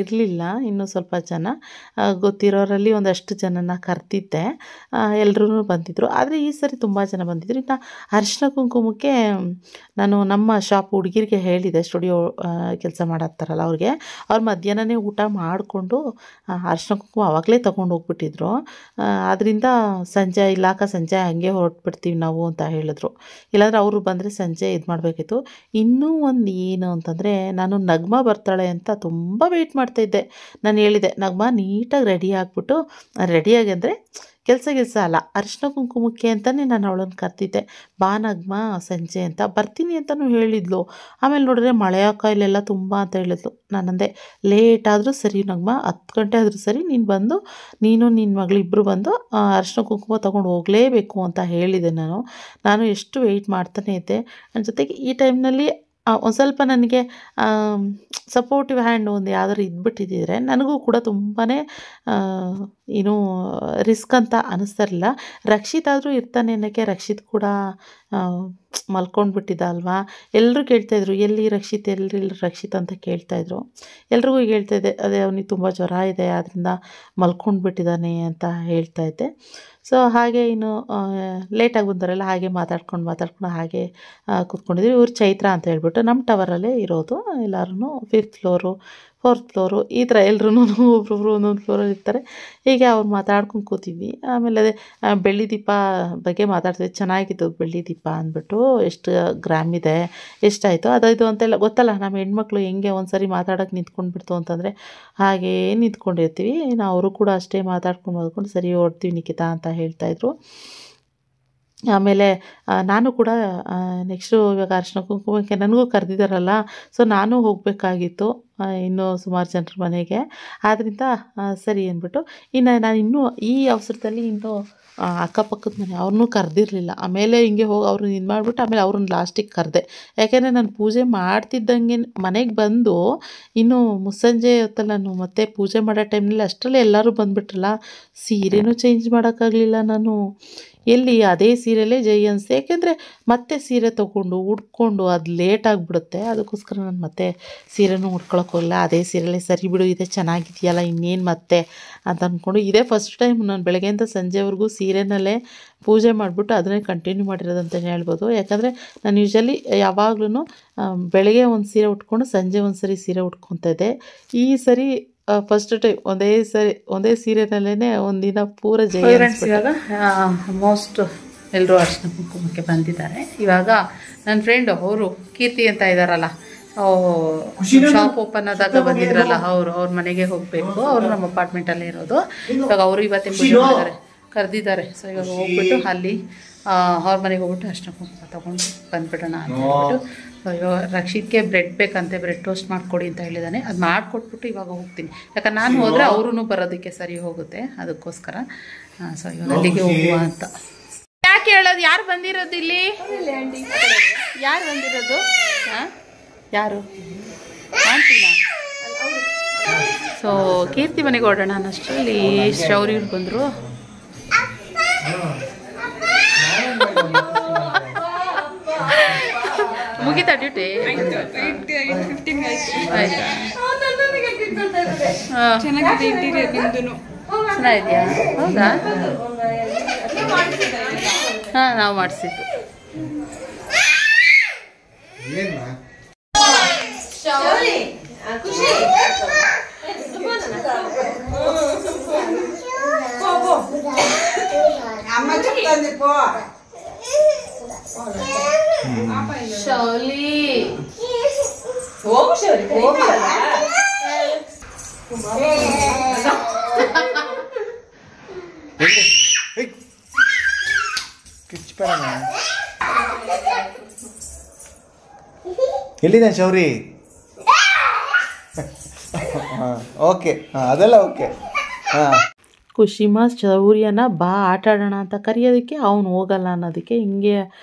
ಇರಲಿಲ್ಲ. ಇನ್ನೂ ಸ್ವಲ್ಪ ಜನ ಗೊತ್ತಿರೋರಲ್ಲಿ ಒಂದಷ್ಟು ಜನನ ಕರೆದಿದ್ದೆ, ಎಲ್ಲರೂ ಬಂದಿದ್ದರು. ಆದರೆ ಈ ಸರಿ ತುಂಬ ಜನ ಬಂದಿದ್ದರು. ಇನ್ನು ಅರಿಶಿನ ಕುಂಕುಮಕ್ಕೆ ನಾನು ನಮ್ಮ ಶಾಪ್ ಹುಡುಗಿರಿಗೆ ಹೇಳಿದೆ, ಸ್ಟುಡಿಯೋ ಕೆಲಸ ಮಾಡತ್ತಾರಲ್ಲ ಅವ್ರು ಮಧ್ಯಾಹ್ನನೇ ಊಟ ಮಾಡಿಕೊಂಡು ಅರಿಶಿನ ಕುಂಕುಮ ಆವಾಗಲೇ ತೊಗೊಂಡು ಹೋಗ್ಬಿಟ್ಟಿದ್ರು. ಆದ್ದರಿಂದ ಸಂಜೆ ಸಂಜೆ ಹಂಗೆ ಹೊರಟ್ಬಿಡ್ತೀವಿ ನಾವು ಅಂತ ಹೇಳಿದ್ರು. ಇಲ್ಲಾಂದರೆ ಅವರು ಬಂದರೆ ಸಂಜೆ ಇದು ಮಾಡಬೇಕಿತ್ತು. ಇನ್ನೂ ಒಂದು ಏನು ಅಂತಂದರೆ, ನಾನು ನಗ್ಮ ಬರ್ತಾಳೆ ಅಂತ ತುಂಬ ವೆಯ್ಟ್ ಮಾಡ್ತಾಯಿದ್ದೆ. ನಾನು ಹೇಳಿದೆ, ನಗ್ಮ ನೀಟಾಗಿ ರೆಡಿಯಾಗಿ ಅಂದರೆ ಕೆಲಸ ಅಲ್ಲ, ಅರಿಶಿನ ಕುಂಕುಮಕ್ಕೆ ಅಂತಲೇ ನಾನು ಅವಳನ್ನು ಕರೆದಿದ್ದೆ. ಬಾ ನಗ್ಮ ಸಂಜೆ ಅಂತ, ಬರ್ತೀನಿ ಅಂತಲೂ ಹೇಳಿದ್ಲು. ಆಮೇಲೆ ನೋಡಿದ್ರೆ ಮಳೆಯ ಕಾಯಿಲೆಲ್ಲ ತುಂಬ ಅಂತ ಹೇಳಿದ್ಲು. ನಾನಂದೆ, ಲೇಟ್ ಆದರೂ ಸರಿ ನಗ್ಮ, 10 ಗಂಟೆ ಆದರೂ ಸರಿ ನೀನು ನಿನ್ನ ಮಗಳು ಇಬ್ಬರು ಬಂದು ಅರಿಶಿನ ಕುಂಕುಮ ತೊಗೊಂಡು ಹೋಗಲೇಬೇಕು ಅಂತ ಹೇಳಿದೆ. ನಾನು ಎಷ್ಟು ವೆಯ್ಟ್ ಮಾಡ್ತಾನೆ ಇದ್ದೆ. ನನ್ನ ಜೊತೆಗೆ ಈ ಟೈಮ್ನಲ್ಲಿ ಒಂದು ಸ್ವಲ್ಪ ನನಗೆ ಸಪೋರ್ಟಿವ್ ಹ್ಯಾಂಡ್ ಒಂದು ಯಾವ್ದಾದ್ರು ಇದ್ಬಿಟ್ಟಿದ್ದಿದ್ರೆ ನನಗೂ ಕೂಡ ತುಂಬಾ ಏನು ರಿಸ್ಕ್ ಅಂತ ಅನ್ನಿಸ್ತಾ ಇರಲಿಲ್ಲ. ರಕ್ಷಿತ್ ಆದರೂ ಇರ್ತಾನೆ ಅನ್ನೋಕ್ಕೆ ರಕ್ಷಿತ್ ಕೂಡ ಮಲ್ಕೊಂಡು ಬಿಟ್ಟಿದ್ದ ಅಲ್ವಾ. ಎಲ್ಲರೂ ಕೇಳ್ತಾಯಿದ್ರು ಎಲ್ಲಿ ರಕ್ಷಿತ್ ಎಲ್ಲಿ ರಕ್ಷಿತ್ ಅಂತ ಕೇಳ್ತಾಯಿದ್ರು. ಎಲ್ರಿಗೂ ಹೇಳ್ತಾಯಿದ್ದೆ ಅದೇ ಅವನಿಗೆ ತುಂಬ ಜ್ವರ ಇದೆ ಆದ್ದರಿಂದ ಮಲ್ಕೊಂಡು ಬಿಟ್ಟಿದ್ದಾನೆ ಅಂತ ಹೇಳ್ತಾಯಿದ್ದೆ. ಸೊ ಹಾಗೆ ಇನ್ನು ಲೇಟಾಗಿ ಬಂದವರೆಲ್ಲ ಹಾಗೆ ಮಾತಾಡ್ಕೊಂಡು ಹಾಗೆ ಕೂತ್ಕೊಂಡಿದ್ವಿ. ಇವ್ರು ಚೈತ್ರ ಅಂತ ಹೇಳ್ಬಿಟ್ಟು ನಮ್ಮ ಟವರಲ್ಲೇ ಇರೋದು. ಎಲ್ಲರೂ 5th ಫ್ಲೋರು 4th ಫ್ಲೋರು ಈ ಥರ ಎಲ್ರೂ ಒಬ್ರೊಬ್ರು ಒಂದೊಂದು ಫ್ಲೋರಲ್ಲಿ ಇರ್ತಾರೆ. ಹೀಗೆ ಅವ್ರು ಮಾತಾಡ್ಕೊಂಡು ಕೂತಿದ್ವಿ. ಆಮೇಲೆ ಅದೇ ಬೆಳ್ಳಿ ದೀಪ ಬಗ್ಗೆ ಮಾತಾಡ್ತಿದ್ವಿ. ಚೆನ್ನಾಗಿತ್ತು ಬೆಳ್ಳಿ ದೀಪ ಅಂದ್ಬಿಟ್ಟು, ಎಷ್ಟು ಗ್ರಾಮ್ ಇದೆ, ಎಷ್ಟಾಯಿತು ಅದಾಯಿತು ಅಂತೆಲ್ಲ ಗೊತ್ತಲ್ಲ. ನಮ್ಮ ಹೆಣ್ಮಕ್ಳು ಹೆಂಗೆ ಒಂದು ಸರಿ ಮಾತಾಡೋಕ್ಕೆ ನಿಂತ್ಕೊಂಡ್ಬಿಡ್ತು ಅಂತಂದರೆ ಹಾಗೇ ನಿಂತ್ಕೊಂಡಿರ್ತೀವಿ. ಅವರು ಕೂಡ ಅಷ್ಟೇ ಮಾತಾಡ್ಕೊಂಡು ಸರಿ ಹೊಡ್ತೀವಿ ನಿಖಿತಾ ಅಂತ ಹೇಳ್ತಾಯಿದ್ರು. ಆಮೇಲೆ ನಾನು ಕೂಡ ನೆಕ್ಸ್ಟು ಇವಾಗ ಅರಿಶಿನ ಕುಂಕುಮಕ್ಕೆ ನನಗೂ ಕರೆದಿದ್ದಾರಲ್ಲ, ಸೊ ನಾನು ಹೋಗಬೇಕಾಗಿತ್ತು ಇನ್ನೂ ಸುಮಾರು ಜನರ ಮನೆಗೆ. ಆದ್ದರಿಂದ ಸರಿ ಅಂದ್ಬಿಟ್ಟು ನಾನು ಇನ್ನೂ ಈ ಅವಸರದಲ್ಲಿ ಇನ್ನೂ ಅಕ್ಕಪಕ್ಕದ ಮನೆ ಅವ್ರನ್ನೂ ಕರೆದಿರಲಿಲ್ಲ. ಆಮೇಲೆ ಹಿಂಗೆ ಹೋಗಿ ಅವ್ರನ್ನ ಇದು ಮಾಡಿಬಿಟ್ಟು ಆಮೇಲೆ ಅವ್ರನ್ನ ಲಾಸ್ಟಿಗೆ ಕರೆದೆ. ಯಾಕೆಂದರೆ ನಾನು ಪೂಜೆ ಮಾಡ್ತಿದ್ದಂಗೆ ಮನೆಗೆ ಬಂದು ಇನ್ನೂ ಮುಸ್ಸಂಜೆ ಹೊತ್ತಲ್ಲಿ ನಾನು ಮತ್ತೆ ಪೂಜೆ ಮಾಡೋ ಟೈಮ್ನಲ್ಲಿ ಅಷ್ಟರಲ್ಲೇ ಎಲ್ಲರೂ ಬಂದುಬಿಟ್ರಲ್ಲ, ಸೀರೆನೂ ಚೇಂಜ್ ಮಾಡೋಕ್ಕಾಗಲಿಲ್ಲ ನಾನು. ಎಲ್ಲಿ ಅದೇ ಸೀರೆಯಲ್ಲೇ ಜೈ ಅನಿಸ್ತೆ. ಯಾಕೆಂದರೆ ಮತ್ತೆ ಸೀರೆ ತೊಗೊಂಡು ಉಟ್ಕೊಂಡು ಅದು ಲೇಟ್ ಆಗಿಬಿಡುತ್ತೆ. ಅದಕ್ಕೋಸ್ಕರ ನಾನು ಮತ್ತೆ ಸೀರೆನೂ ಉಟ್ಕೊಳಕ್ಕೆ ಹೋಗಲ್ಲ. ಅದೇ ಸೀರೆಯಲ್ಲೇ ಸರಿ ಬಿಡು, ಇದೆ ಚೆನ್ನಾಗಿದೆಯಲ್ಲ ಇನ್ನೇನು ಮತ್ತೆ ಅಂತ ಅಂದ್ಕೊಂಡು ಇದೇ ಫಸ್ಟ್ ಟೈಮ್ ನಾನು ಬೆಳಗ್ಗೆಯಿಂದ ಸಂಜೆವರೆಗೂ ಸೀರೆನಲ್ಲೇ ಪೂಜೆ ಮಾಡಿಬಿಟ್ಟು ಅದನ್ನೇ ಕಂಟಿನ್ಯೂ ಮಾಡಿರೋದಂತಲೇ ಹೇಳ್ಬೋದು. ಯಾಕಂದರೆ ನಾನು ಯೂಶಲಿ ಯಾವಾಗ್ಲೂ ಬೆಳಗ್ಗೆ ಒಂದು ಸೀರೆ ಉಟ್ಕೊಂಡು ಸಂಜೆ ಒಂದು ಸರಿ ಸೀರೆ ಉಟ್ಕೊತಾ ಇದ್ದೆ. ಈ ಸರಿ ಫಸ್ಟ್ ಟೈಮ್ ಒಂದೇ ಸೀರೆನಲ್ಲೇ ಒಂದಿನ ಪೂರ ಜೈ. ಇವಾಗ ಆಲ್ಮೋಸ್ಟ್ ಎಲ್ಲರೂ ಅರಿಶಿನ ಕುಂಕುಮಕ್ಕೆ ಬಂದಿದ್ದಾರೆ. ಇವಾಗ ನನ್ನ ಫ್ರೆಂಡು ಅವರು ಕೀರ್ತಿ ಅಂತ ಇದ್ದಾರಲ್ಲ, ಶಾಪ್ ಓಪನ್ ಆದಾಗ ಬಂದಿದ್ರಲ್ಲ ಅವ್ರ ಮನೆಗೆ ಹೋಗಬೇಕು. ಅವರು ನಮ್ಮ ಅಪಾರ್ಟ್ಮೆಂಟಲ್ಲೇ ಇರೋದು. ಇವಾಗ ಅವರು ಇವತ್ತೇ ಪೂಜೆ ಕರೆದಿದ್ದಾರೆ. ಸೊ ಇವಾಗ ಹೋಗ್ಬಿಟ್ಟು ಅಲ್ಲಿ ಅವ್ರ ಮನೆಗೆ ಹೋಗ್ಬಿಟ್ಟು ಅರಿಶಿನ ಕುಂಕುಮ ತೊಗೊಂಡು ಬಂದುಬಿಡೋಣ ಅಂತ ಹೇಳ್ಬಿಟ್ಟು. ಇವಾಗ ರಕ್ಷಿತ್ಗೆ ಬ್ರೆಡ್ ಬೇಕಂತೆ, ಬ್ರೆಡ್ ಟೋಸ್ಟ್ ಮಾಡಿಕೊಡಿ ಅಂತ ಹೇಳಿದ್ದಾನೆ. ಅದು ಮಾಡಿಕೊಟ್ಬಿಟ್ಟು ಇವಾಗ ಹೋಗ್ತೀನಿ. ಯಾಕಂದ್ರೆ ನಾನು ಹೋದರೆ ಅವರೂ ಬರೋದಕ್ಕೆ ಸರಿ ಹೋಗುತ್ತೆ, ಅದಕ್ಕೋಸ್ಕರ. ಸೊ ಇವಾಗ ಅಲ್ಲಿಗೆ ಹೋಗುವ ಅಂತ. ಯಾಕೆ ಹೇಳೋದು? ಯಾರು ಬಂದಿರೋದು ಇಲ್ಲಿ? ಯಾರು ಬಂದಿರೋದು? ಹಾಂ, ಯಾರು? ಆಂಟಿನಾ? ಸೊ ಕೀರ್ತಿ ಮನೆಗೆ ಹೊರಡೋಣ ಅನ್ನೋಷ್ಟರಲ್ಲಿ ಶೌರ್ಯ ಬಂದರು. ಮುಗಿತಾ ಡ್ಯೂಟಿ? ಆಯ್ತಾ? ಚೆನ್ನಾಗಿದೆಯಾ? ಹೌದಾ? ಹಾಂ, ನಾವು ಮಾಡಿಸಿದ್ದು. ಶೌಲಿ ಹೋಗು, ಶೌರಿ ಹೋಗಲ್ಲ. ಎಲ್ಲಿದೆ ಶೌರಿ? ಓಕೆ, ಅದೆಲ್ಲ ಓಕೆ. ಹಾಂ, ಖುಷಿಮಾ ಶೌರ್ಯನ ಬಾ ಆಟ ಆಡೋಣ ಅಂತ ಕರೆಯೋದಕ್ಕೆ ಅವನು ಹೋಗಲ್ಲ ಅನ್ನೋದಕ್ಕೆ ಹಿಂಗೆ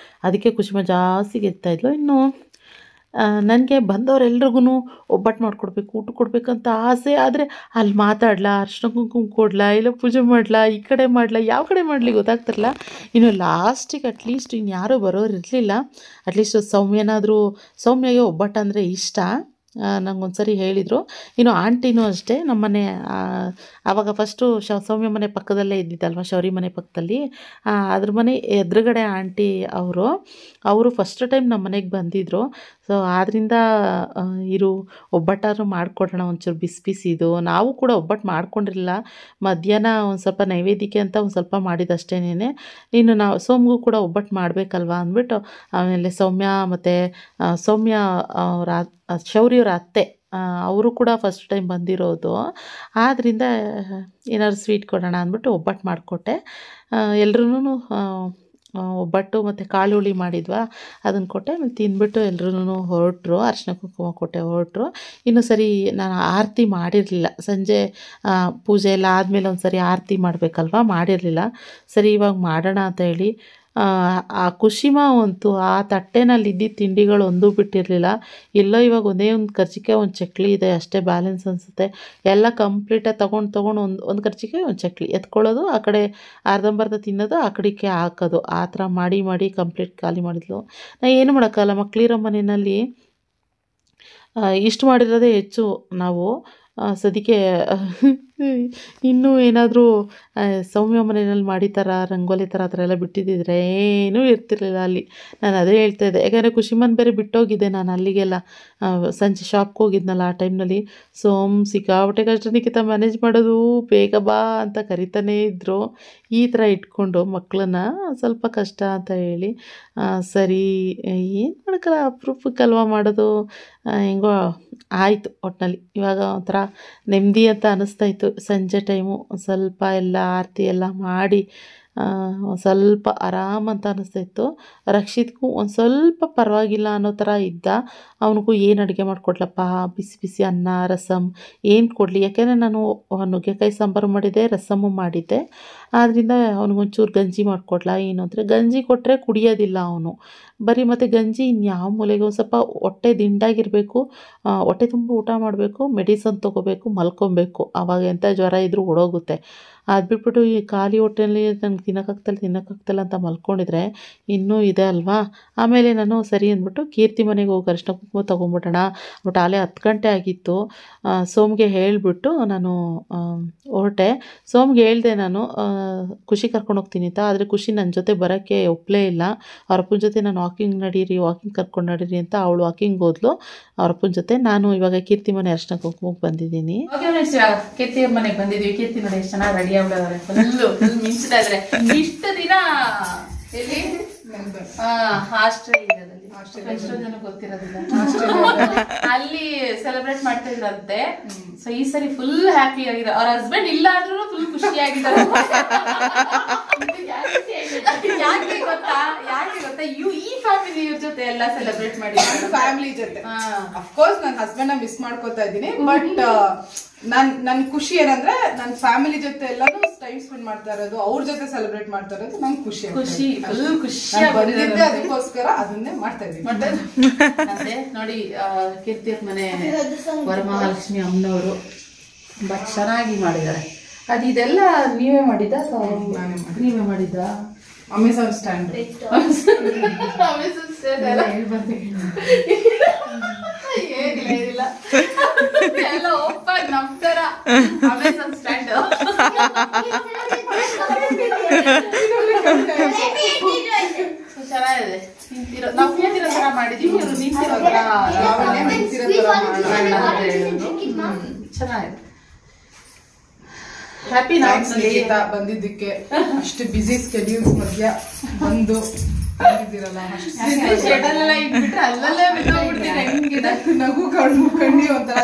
ಅದಕ್ಕೆ ಖುಷಿಮಾ ಜಾಸ್ತಿ ಗೆದ್ತಾಯಿದ್ಲು. ಇನ್ನು ನನಗೆ ಬಂದವರೆಲ್ರಿಗೂ ಒಬ್ಬಟ್ಟು ಮಾಡಿಕೊಡ್ಬೇಕು, ಊಟ ಕೊಡಬೇಕಂತ ಆಸೆ. ಆದರೆ ಅಲ್ಲಿ ಮಾತಾಡಲಾ, ಅರಿಶಿನ ಕುಂಕುಮ ಕೊಡಲಾ, ಇಲ್ಲ ಪೂಜೆ ಮಾಡಲಾ, ಈ ಕಡೆ ಮಾಡಲಾ, ಯಾವ ಕಡೆ ಮಾಡಲಿ ಗೊತ್ತಾಗ್ತಿರಲ್ಲ. ಇನ್ನು ಲಾಸ್ಟಿಗೆ ಅಟ್ಲೀಸ್ಟ್ ಇನ್ಯಾರೂ ಬರೋರು ಇರಲಿಲ್ಲ. ಅಟ್ಲೀಸ್ಟ್ ಸೌಮ್ಯಗೆ ಒಬ್ಬಟ್ಟು ಅಂದರೆ ಇಷ್ಟ. ನಂಗೊಂದು ಸರಿ ಹೇಳಿದರು. ಇನ್ನು ಆಂಟಿನೂ ಅಷ್ಟೇ, ನಮ್ಮನೆ ಆವಾಗ ಫಸ್ಟು ಸೌಮ್ಯ ಮನೆ ಪಕ್ಕದಲ್ಲೇ ಇದ್ದಿದ್ದಲ್ವ, ಶೌರಿ ಮನೆ ಪಕ್ಕದಲ್ಲಿ. ಅದ್ರ ಮನೆ ಎದುರುಗಡೆ ಆಂಟಿ ಅವರು ಫಸ್ಟ್ ಟೈಮ್ ನಮ್ಮ ಮನೆಗೆ ಬಂದಿದ್ದರು. ಸೊ ಆದ್ದರಿಂದ ಒಬ್ಬಟ್ಟಾದ್ರೂ ಮಾಡಿಕೊಡೋಣ ಒಂಚೂರು ಬಿಸಿದು. ನಾವು ಕೂಡ ಒಬ್ಬಟ್ಟು ಮಾಡ್ಕೊಂಡಿರಲಿಲ್ಲ. ಮಧ್ಯಾಹ್ನ ಒಂದು ಸ್ವಲ್ಪ ನೈವೇದ್ಯಕ್ಕೆ ಅಂತ ಒಂದು ಸ್ವಲ್ಪ ಮಾಡಿದಷ್ಟೇನೆ. ಇನ್ನು ನಾವು ಸೋಮ್ಗೂ ಕೂಡ ಒಬ್ಬಟ್ಟು ಮಾಡಬೇಕಲ್ವ ಅಂದ್ಬಿಟ್ಟು ಆಮೇಲೆ ಸೌಮ್ಯ ಅವರ ಶೌರ್ಯವ್ರ ಅತ್ತೆ ಅವರು ಕೂಡ ಫಸ್ಟ್ ಟೈಮ್ ಬಂದಿರೋದು. ಆದ್ದರಿಂದ ಏನಾದ್ರು ಸ್ವೀಟ್ ಕೊಡೋಣ ಅಂದ್ಬಿಟ್ಟು ಒಬ್ಬಟ್ಟು ಮಾಡಿಕೊಟ್ಟೆ. ಎಲ್ರೂ ಒಬ್ಬಟ್ಟು ಮತ್ತು ಕಾಳು ಹುಳಿ ಮಾಡಿದ್ವಾ, ಅದನ್ನು ಕೊಟ್ಟೆ. ಆಮೇಲೆ ತಿಂದ್ಬಿಟ್ಟು ಎಲ್ಲರೂ ಹೊರಟರು. ಅರಿಶಿನ ಕುಂಕುಮ ಕೊಟ್ಟೆ, ಹೊರಟರು. ಇನ್ನು ಸರಿ ನಾನು ಆರತಿ ಮಾಡಿರಲಿಲ್ಲ. ಸಂಜೆ ಪೂಜೆ ಎಲ್ಲ ಆದಮೇಲೆ ಒಂದು ಸರಿ ಆರತಿ ಮಾಡಬೇಕಲ್ವ, ಮಾಡಿರಲಿಲ್ಲ. ಸರಿ ಇವಾಗ ಮಾಡೋಣ ಅಂತ ಹೇಳಿ ಆ ಕುಶಿಮ ಅಂತೂ ಆ ತಟ್ಟೆನಲ್ಲಿ ಇದ್ದಿದ್ದ ತಿಂಡಿಗಳು ಒಂದೂ ಬಿಟ್ಟಿರಲಿಲ್ಲ. ಎಲ್ಲೋ ಇವಾಗ ಒಂದೇ ಒಂದು ಕರ್ಜಿಕಾಯಿ ಒಂದು ಚಕ್ಲಿ ಇದೆ ಅಷ್ಟೇ ಬ್ಯಾಲೆನ್ಸ್ ಅನಿಸುತ್ತೆ. ಎಲ್ಲ ಕಂಪ್ಲೀಟಾಗಿ ತೊಗೊಂಡು ಒಂದು ಕರ್ಜಿಕಾಯಿ ಒಂದು ಚಕ್ಲಿ ಎತ್ಕೊಳ್ಳೋದು, ಆ ಕಡೆ ಅರ್ಧಂಬರ್ಧ ತಿನ್ನೋದು, ಆ ಕಡೆಗೆ ಹಾಕೋದು, ಆ ಥರ ಮಾಡಿ ಕಂಪ್ಲೀಟ್ ಖಾಲಿ ಮಾಡಿದ್ಲು. ನಾ ಏನು ಮಾಡೋಕ್ಕಾಗಲ್ಲ, ಮಕ್ಕಳಿರೋ ಮನೆಯಲ್ಲಿ ಇಷ್ಟು ಮಾಡಿರೋದೇ ಹೆಚ್ಚು. ನಾವು ಸದ್ಯಕ್ಕೆ ಇನ್ನೂ ಏನಾದರೂ ಸೌಮ್ಯ ಮನೆಯಲ್ಲಿ ಮಾಡಿ ಥರ ರಂಗೋಲಿ ಥರ ಆ ಥರ ಎಲ್ಲ ಬಿಟ್ಟಿದ್ದಿದ್ರೆ ಏನೂ ಇರ್ತಿರ್ಲಿಲ್ಲ ಅಲ್ಲಿ. ನಾನು ಅದೇ ಹೇಳ್ತಾಯಿದ್ದೆ, ಯಾಕಂದರೆ ಕುಶಿಮನ್ ಬೇರೆ ಬಿಟ್ಟೋಗಿದ್ದೆ ನಾನು ಅಲ್ಲಿಗೆಲ್ಲ. ಸಂಜೆ ಶಾಪ್ಗೆ ಹೋಗಿದ್ನಲ್ಲ ಆ ಟೈಮ್ನಲ್ಲಿ. ಸಿಕ್ಕಾಪಟ್ಟೆ ಕಷ್ಟ ನಿಖಿತ ಮ್ಯಾನೇಜ್ ಮಾಡೋದು, ಬೇಗ ಬಾ ಅಂತ ಕರಿತಾನೇ ಇದ್ದರು. ಈ ಥರ ಇಟ್ಕೊಂಡು ಮಕ್ಕಳನ್ನ ಸ್ವಲ್ಪ ಕಷ್ಟ ಅಂತ ಹೇಳಿ ಸರಿ ಏನು ಮಾಡೋಕ್ಕಲ್ಲ, ಅಪರೂಪಕ್ಕಲ್ವ ಮಾಡೋದು, ಹೆಂಗೋ ಆಯಿತು ಒಟ್ಟಿನಲ್ಲಿ. ಇವಾಗ ಒಂಥರ ನೆಮ್ಮದಿ ಅಂತ ಅನ್ನಿಸ್ತಾಯಿತ್ತು. ಸಂಜೆ ಟೈಮು ಸ್ವಲ್ಪ ಎಲ್ಲ ಆರತಿ ಎಲ್ಲ ಮಾಡಿ ಸ್ವಲ್ಪ ಆರಾಮಂತ ಅನ್ನಿಸ್ತಾಯಿತ್ತು. ರಕ್ಷಿತ್ಗೂ ಒಂದು ಸ್ವಲ್ಪ ಪರವಾಗಿಲ್ಲ ಅನ್ನೋ ಥರ ಇದ್ದ. ಅವನಿಗೂ ಏನು ಅಡುಗೆ ಮಾಡಿಕೊಡ್ಲಪ್ಪ, ಬಿಸಿ ಬಿಸಿ ಅನ್ನ ರಸಮ್ ಏನು ಕೊಡಲಿ, ಯಾಕೆಂದರೆ ನಾನು ನುಗ್ಗೆಕಾಯಿ ಸಾಂಬಾರು ಮಾಡಿದ್ದೆ, ರಸಮ್ಮು ಮಾಡಿದ್ದೆ. ಆದ್ದರಿಂದ ಅವನಿಗೊಂಚೂರು ಗಂಜಿ ಮಾಡಿಕೊಡ್ಲಾ ಏನು ಅಂದರೆ, ಗಂಜಿ ಕೊಟ್ಟರೆ ಕುಡಿಯೋದಿಲ್ಲ ಅವನು ಬರೀ. ಮತ್ತು ಗಂಜಿ ಇನ್ಯಾವ ಮೂಲೆಗೆ ಒಂದು ಸ್ವಲ್ಪ ಹೊಟ್ಟೆ ದಿಂಡಾಗಿರಬೇಕು, ಹೊಟ್ಟೆ ತುಂಬ ಊಟ ಮಾಡಬೇಕು, ಮೆಡಿಸನ್ ತೊಗೋಬೇಕು, ಮಲ್ಕೊಬೇಕು. ಆವಾಗ ಎಂಥ ಜ್ವರ ಇದ್ದರೂ ಓಡೋಗುತ್ತೆ. ಅದು ಬಿಟ್ಬಿಟ್ಟು ಈ ಖಾಲಿ ಹೊಟ್ಟೆಯಲ್ಲಿ ನನಗೆ ತಿನ್ನೋಕ್ಕಾಗ್ತಲ್ಲ ಅಂತ ಮಲ್ಕೊಂಡಿದ್ರೆ ಇನ್ನೂ ಇದೆ ಅಲ್ವಾ. ಆಮೇಲೆ ನಾನು ಸರಿ ಅಂದ್ಬಿಟ್ಟು ಕೀರ್ತಿ ಮನೆಗೆ ಹೋಗಿ ಅರಿಶಿನ ಕುಂಕುಮ ತೊಗೊಂಬಿಡೋಣ ಬಟ್ ಆಲೇ 10 ಗಂಟೆ ಆಗಿತ್ತು. ಸೋಮ್ಗೆ ಹೇಳಿಬಿಟ್ಟು ನಾನು ಹೊರಟೆ. ಸೋಮ್ಗೆ ಹೇಳಿದೆ ನಾನು ಖುಷಿ ಕರ್ಕೊಂಡು ಹೋಗ್ತೀನಿ ಅಂತ. ಆದರೆ ಖುಷಿ ನನ್ನ ಜೊತೆ ಬರೋಕ್ಕೆ ಒಪ್ಪಲೇ ಇಲ್ಲ. ಅವರಪ್ಪನ ಜೊತೆ ನಾನು ವಾಕಿಂಗ್ ಕರ್ಕೊಂಡು ನಡೀರಿ ಅಂತ ಅವಳು ವಾಕಿಂಗ್ ಹೋದ್ಲು ಅವರಪ್ಪನ ಜೊತೆ. ನಾನು ಇವಾಗ ಕೀರ್ತಿ ಮನೆ ಅರಿಶಿನ ಕುಂಕುಮಕ್ಕೆ ಬಂದಿದ್ದೀನಿ. ಕೀರ್ತಿ ಮನೆಗೆ ಬಂದಿದ್ವಿ. ಕೀರ್ತಿ ಮನೆ ಎಷ್ಟು ಚೆನ್ನಾಗಿ ರೆಡಿ ಆಗ್ಬಿಡೋರೆ, ಫುಲ್ ಮಿಂಚ್ತಾ ಇದ್ರೆ. ಇಷ್ಟು ದಿನ ಎಲ್ಲಿ ಆಸ್ಟ್ರೇಲಿಯಾದಲ್ಲಿ, ಎಷ್ಟೋ ಜನ ಗೊತ್ತಿರೋದಿಲ್ಲ, ಅಲ್ಲಿ ಸೆಲೆಬ್ರೇಟ್ ಮಾಡ್ತಾ ಇದ್ರಂತೆ. ಸೊ ಈ ಸರಿ ಫುಲ್ ಹ್ಯಾಪಿ ಆಗಿದ್ದಾರೆ. ಅವ್ರ ಹಸ್ಬೆಂಡ್ ಇಲ್ಲ ಅಂದ್ರೂ ಫುಲ್ ಖುಷಿಯಾಗಿದ್ದಾರೆ. ಯಾಕೆ ಗೊತ್ತಾ ಈ ಫ್ಯಾಮಿಲಿ ಇವ್ರ ಜೊತೆ ಎಲ್ಲ ಸೆಲೆಬ್ರೇಟ್ ಮಾಡಿ, ಫ್ಯಾಮಿಲಿ ಜೊತೆ ಅಫ್ಕೋರ್ಸ್ ನನ್ನ ಹಸ್ಬೆಂಡ್ ನ ಮಿಸ್ ಮಾಡ್ಕೋತಾ ಇದ್ದೀನಿ. ಬಟ್ ನನ್ ಖುಷಿ ಏನಂದ್ರೆ ನನ್ನ ಫ್ಯಾಮಿಲಿ ಜೊತೆ ಎಲ್ಲಾನು ಟೈಮ್ ಸ್ಪೆಂಡ್ ಮಾಡ್ತಾ ಇರೋದು, ಅವ್ರ ಜೊತೆ ಸೆಲೆಬ್ರೇಟ್ ಮಾಡ್ತಾ ಇರೋದು ನಂಗೆ ಖುಷಿ. ಬಂದಿದ್ದೆ ಅದಕ್ಕೋಸ್ಕರ ಅದನ್ನೇ ಮಾಡ್ತಾ ಇದ್ದೀನಿ. ಅದೇ ನೋಡಿ ಕೀರ್ತಿ ಮನೆ ವರಮಹಾಲಕ್ಷ್ಮಿ ಅಮ್ಮನವರು ತುಂಬಾ ಚೆನ್ನಾಗಿ ಮಾಡಿದ್ದಾರೆ. ಅದು ಇದೆಲ್ಲ ನೀವೇ ಮಾಡಿದ್ದ ಅಥವಾ ನೀವೇ ಮಾಡಿದ್ದ? ಅಮೆಝಾನ್ ಸ್ಟ್ಯಾಂಡ್ ಏನಿಲ್ಲ ಎಲ್ಲ ಓಪನ್ ನಮ್ ತರ ಅಮೆಝಾನ್ ಸ್ಟ್ಯಾಂಡ್. ಚೆನ್ನಾಗಿದೆ. ನಾವು ಕೂತಿರೋ ತರ ಮಾಡಿದೀವಿ, ಇವರು ನಿಂತಿರೋ ತರ ಚೆನ್ನಾಗಿದೆ. ಹ್ಯಾಪಿ ಗೀತಾ ಬಂದಿದ್ದಕ್ಕೆ. ಅಷ್ಟು ಬಿಸಿ ಸ್ಕೆಡ್ಯೂಲ್ಸ್ ಮಧ್ಯ ಬಂದು ಬಂದಿದ್ದೀರಲ್ಲ, ಶೆಡಲ್ಲೆಲ್ಲ ಇಟ್ಬಿಟ್ರೆ ಅಲ್ಲಲ್ಲೇ ಬಿದ್ದೋಗ್ಬಿಡ್ತೀನಿ. ಹೆಂಗಿದೆ ನಗು ಕಣ್ಣಿ ಒಂಥರ